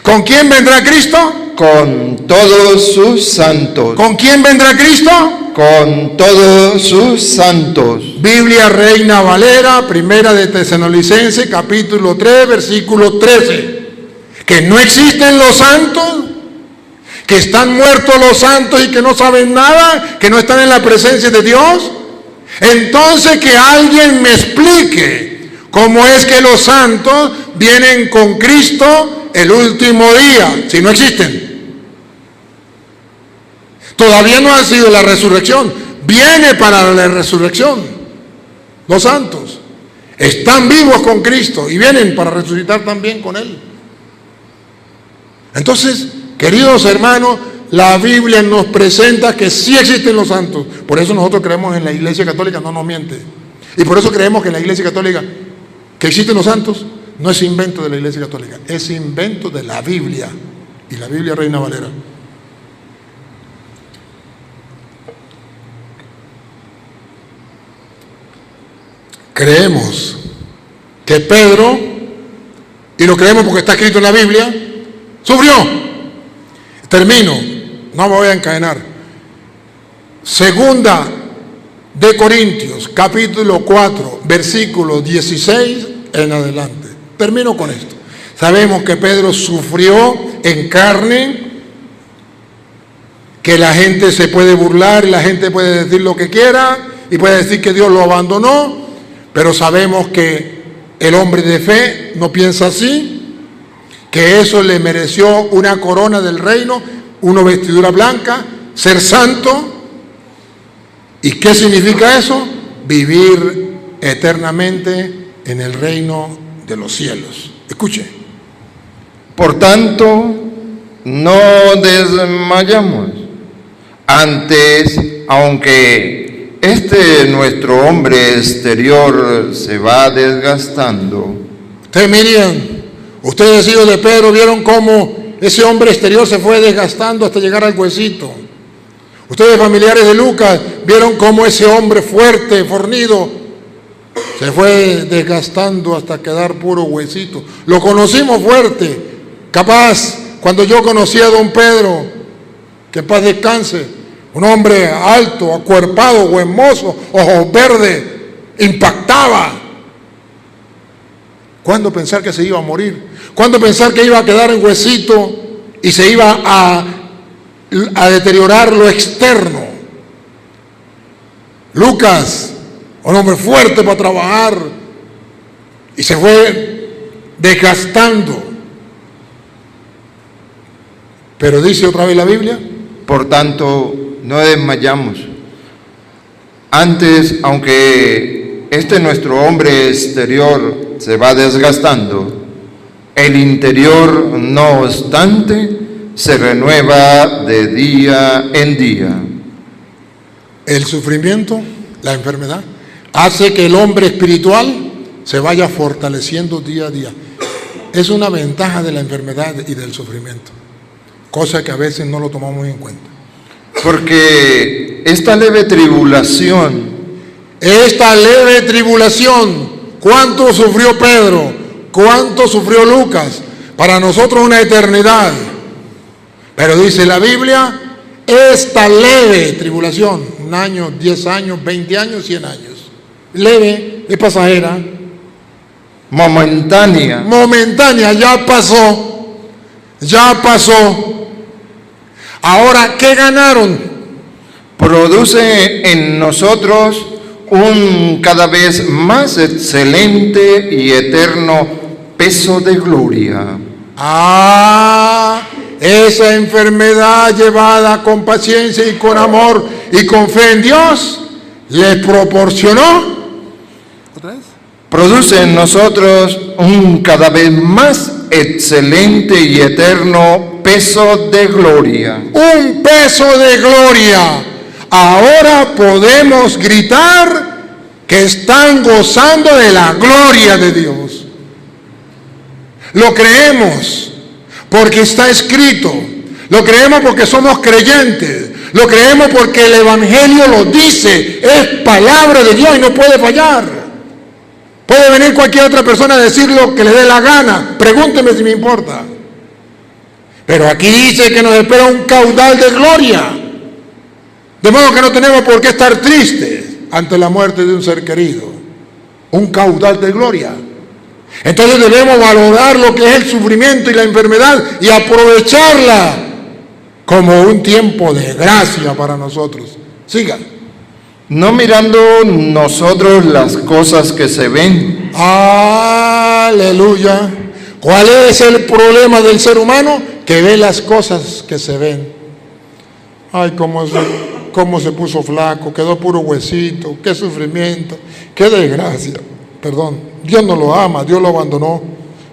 ¿Con quién vendrá Cristo? Con todos sus santos. ¿Con quién vendrá Cristo? Con todos sus santos. Biblia Reina Valera, Primera de Tesalonicenses, capítulo 3, versículo 13. Que no existen los santos, que están muertos los santos y que no saben nada, que no están en la presencia de Dios. Entonces, que alguien me explique cómo es que los santos vienen con Cristo el último día, si no existen. Todavía no ha sido la resurrección, viene para la resurrección. Los santos están vivos con Cristo y vienen para resucitar también con Él. Entonces, queridos hermanos, la Biblia nos presenta que sí existen los santos. Por eso nosotros creemos en la Iglesia Católica, no nos miente. Y por eso creemos que en la Iglesia Católica, que existen los santos, no es invento de la Iglesia Católica, es invento de la Biblia y la Biblia Reina Valera. Creemos que Pedro, y lo creemos porque está escrito en la Biblia, sufrió. Termino, no me voy a encadenar. Segunda de Corintios, capítulo 4, versículo 16 en adelante. Termino con esto. Sabemos que Pedro sufrió en carne, que la gente se puede burlar y la gente puede decir lo que quiera y puede decir que Dios lo abandonó, pero sabemos que el hombre de fe no piensa así, que eso le mereció una corona del reino, una vestidura blanca, ser santo. ¿Y qué significa eso? Vivir eternamente en el reino de los cielos. Escuche. Por tanto, no desmayamos. Antes, aunque nuestro hombre exterior se va desgastando. Ustedes miren, ustedes hijos de Pedro vieron cómo ese hombre exterior se fue desgastando hasta llegar al huesito. Ustedes familiares de Lucas vieron cómo ese hombre fuerte, fornido, se fue desgastando hasta quedar puro huesito. Lo conocimos fuerte, Capaz, cuando yo conocí a don Pedro, que en paz descanse, un hombre alto, acuerpado, buen mozo, ojos verdes, impactaba. ¿Cuándo pensar que se iba a morir? ¿Cuándo pensar que iba a quedar en huesito y se iba a deteriorar lo externo? Lucas, un hombre fuerte para trabajar, y se fue desgastando. Pero dice otra vez la Biblia: por tanto, no desmayamos. Antes, aunque nuestro hombre exterior se va desgastando, el interior, no obstante, se renueva de día en día. El sufrimiento, la enfermedad, hace que el hombre espiritual se vaya fortaleciendo día a día. Es una ventaja de la enfermedad y del sufrimiento, cosa que a veces no lo tomamos en cuenta. Porque esta leve tribulación, ¿cuánto sufrió Pedro? ¿Cuánto sufrió Lucas? Para nosotros una eternidad. Pero dice la Biblia, esta leve tribulación, 1 año, 10 años, 20 años, 100 años. Leve, es pasajera. momentánea, ya pasó. Ahora, ¿qué ganaron? produce en nosotros un cada vez más excelente y eterno peso de gloria. Esa enfermedad llevada con paciencia y con amor y con fe en Dios les proporcionó. ¿Otra vez? Produce en nosotros un cada vez más excelente y eterno peso de gloria. Un peso de gloria. Ahora podemos gritar que están gozando de la gloria de Dios. Lo creemos porque está escrito. Lo creemos porque somos creyentes. Lo creemos porque el Evangelio lo dice. Es palabra de Dios y no puede fallar. Puede venir cualquier otra persona a decir lo que le dé la gana. Pregúnteme si me importa. Pero aquí dice que nos espera un caudal de gloria. De modo que no tenemos por qué estar tristes ante la muerte de un ser querido. Un caudal de gloria. Entonces debemos valorar lo que es el sufrimiento y la enfermedad y aprovecharla como un tiempo de gracia para nosotros. Sigan. No mirando nosotros las cosas que se ven. Aleluya. ¿Cuál es el problema del ser humano? Que ve las cosas que se ven. Ay, cómo se puso flaco, quedó puro huesito, qué sufrimiento, qué desgracia. Perdón, Dios no lo ama, Dios lo abandonó.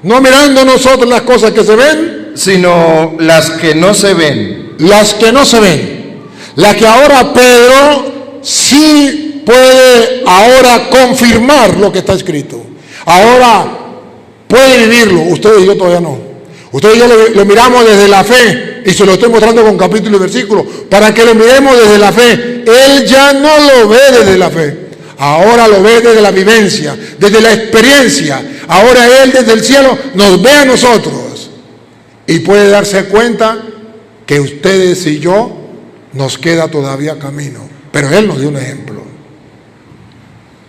No mirando nosotros las cosas que se ven, sino las que no se ven. Las que no se ven. La que ahora Pedro sí puede ahora confirmar lo que está escrito. Ahora puede vivirlo, ustedes y yo todavía no. Ustedes y yo lo miramos desde la fe, y se lo estoy mostrando con capítulo y versículo, para que lo miremos desde la fe. Él ya no lo ve desde la fe, ahora lo ve desde la vivencia, desde la experiencia. Ahora Él desde el cielo nos ve a nosotros, y puede darse cuenta que ustedes y yo nos queda todavía camino, pero Él nos dio un ejemplo.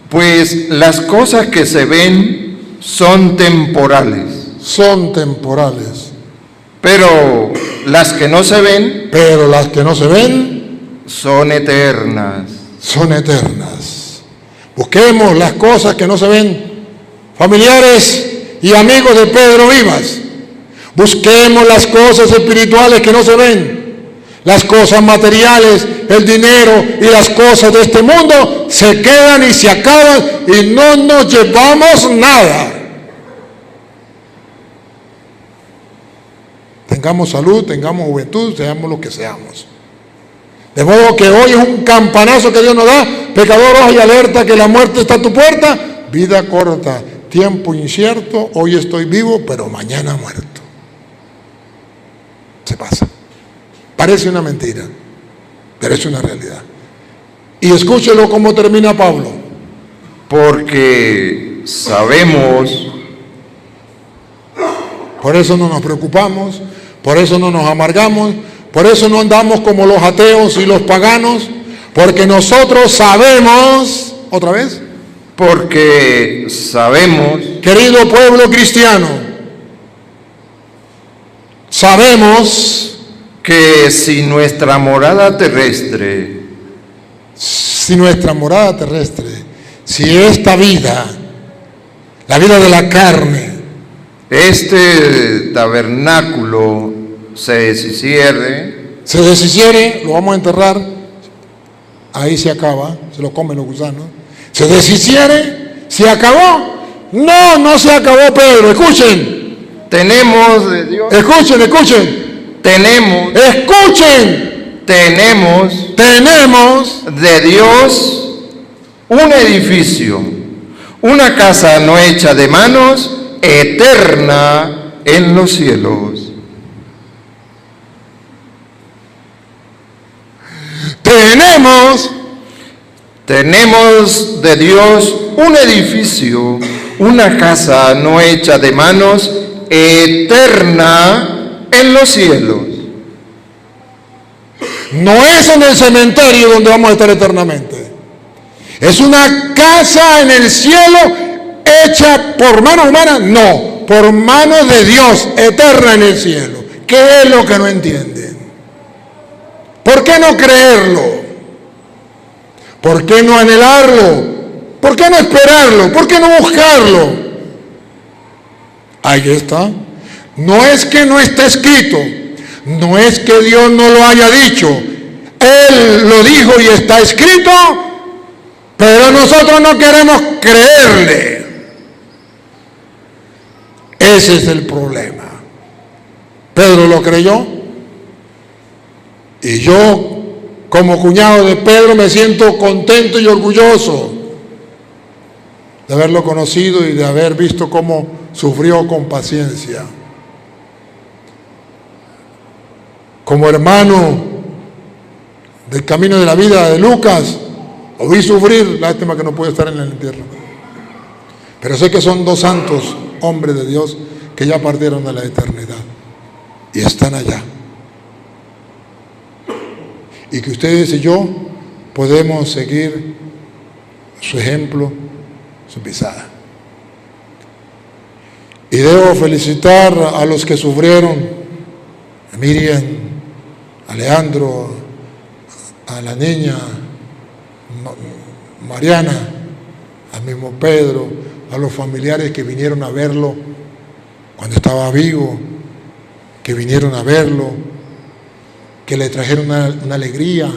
Pues las cosas que se ven son temporales. Son temporales. Pero las que no se ven, son eternas. Son eternas. Busquemos las cosas que no se ven. Familiares y amigos de Pedro Vivas, busquemos las cosas espirituales que no se ven. Las cosas materiales, el dinero y las cosas de este mundo se quedan y se acaban y no nos llevamos nada. Tengamos salud, tengamos juventud, seamos lo que seamos. De modo que hoy es un campanazo que Dios nos da. Pecador, ojo y alerta que la muerte está a tu puerta. Vida corta, tiempo incierto. Hoy estoy vivo, pero mañana muerto. Se pasa. Parece una mentira, pero es una realidad. Y escúchelo cómo termina Pablo. Porque sabemos Por eso no nos preocupamos, por eso no nos amargamos, por eso no andamos como los ateos y los paganos, porque nosotros sabemos, otra vez, porque sabemos, querido pueblo cristiano, sabemos que si nuestra morada terrestre, si esta vida, la vida de la carne, este tabernáculo se deshiciere, lo vamos a enterrar, ahí se acaba, se lo comen los gusanos, se deshiciere, se acabó. No, no se acabó, Pedro, escuchen. Tenemos de Dios. Escuchen. Tenemos de Dios un edificio, una casa no hecha de manos, eterna en los cielos. Tenemos de Dios un edificio, una casa no hecha de manos, eterna en los cielos. No es en el cementerio donde vamos a estar eternamente. Es una casa en el cielo hecha por manos humanas, no, por manos de Dios, eterna en el cielo. ¿Qué es lo que no entienden? ¿Por qué no creerlo? ¿Por qué no anhelarlo? ¿Por qué no esperarlo? ¿Por qué no buscarlo? Ahí está. No es que no esté escrito, no es que Dios no lo haya dicho. Él lo dijo y está escrito, pero nosotros no queremos creerle. Ese es el problema. Pedro lo creyó y yo, como cuñado de Pedro, me siento contento y orgulloso de haberlo conocido y de haber visto cómo sufrió con paciencia. Como hermano del camino de la vida de Lucas, lo vi sufrir, lástima que no puede estar en el entierro. Pero sé que son dos santos hombres de Dios que ya partieron a la eternidad y están allá. Y que ustedes y yo podemos seguir su ejemplo, su pisada. Y debo felicitar a los que sufrieron, a Miriam, a Leandro, a la niña Mariana, al mismo Pedro, a los familiares que vinieron a verlo cuando estaba vivo, que vinieron a verlo, que le trajeron una alegría,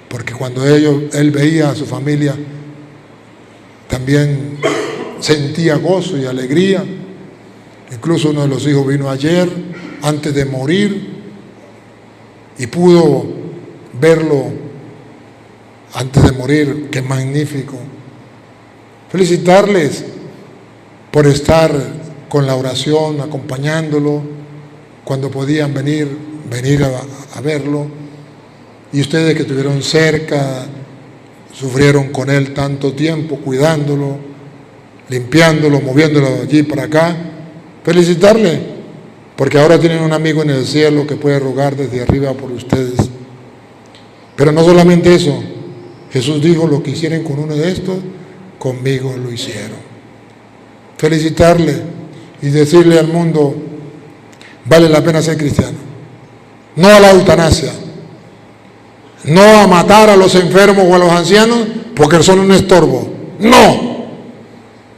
porque cuando él veía a su familia, también sentía gozo y alegría. Incluso uno de los hijos vino ayer, antes de morir, y pudo verlo antes de morir. ¡Qué magnífico! Felicitarles por estar con la oración, acompañándolo, cuando podían venir a verlo, y ustedes que estuvieron cerca, sufrieron con él tanto tiempo, cuidándolo, limpiándolo, moviéndolo de allí para acá, felicitarle, porque ahora tienen un amigo en el cielo que puede rogar desde arriba por ustedes. Pero no solamente eso, Jesús dijo: lo que hicieron con uno de estos, conmigo lo hicieron. Felicitarle y decirle al mundo: vale la pena ser cristiano. No a la eutanasia, no a matar a los enfermos o a los ancianos porque son un estorbo. No,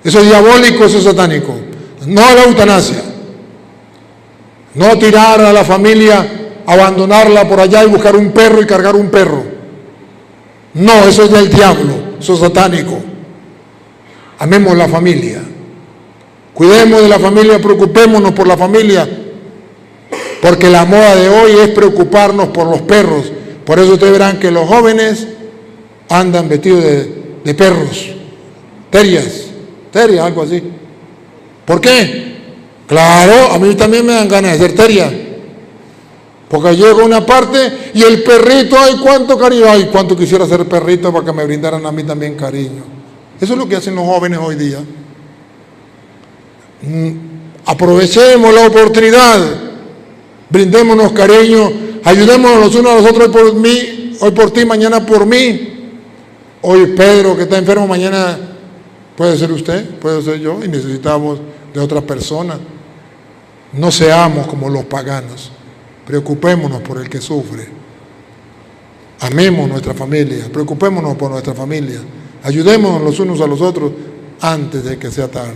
eso es diabólico, eso es satánico. No a la eutanasia, no tirar a la familia, abandonarla por allá y buscar un perro y cargar un perro. No, eso es del diablo, eso es satánico. Amemos la familia, cuidemos de la familia, preocupémonos por la familia, porque la moda de hoy es preocuparnos por los perros. Por eso ustedes verán que los jóvenes andan vestidos de perros, terias, algo así. ¿Por qué? Claro, a mí también me dan ganas de ser teria, porque llego a una parte y el perrito, ay, cuánto cariño, ay, cuánto quisiera ser perrito para que me brindaran a mí también cariño. Eso es lo que hacen los jóvenes hoy día. Aprovechemos la oportunidad, brindémonos cariño, ayudémonos los unos a los otros, hoy por mí, hoy por ti, mañana por mí. Hoy Pedro, que está enfermo, mañana puede ser usted, puede ser yo, y necesitamos de otras personas. No seamos como los paganos, preocupémonos por el que sufre. Amemos nuestra familia, preocupémonos por nuestra familia, ayudémonos los unos a los otros antes de que sea tarde.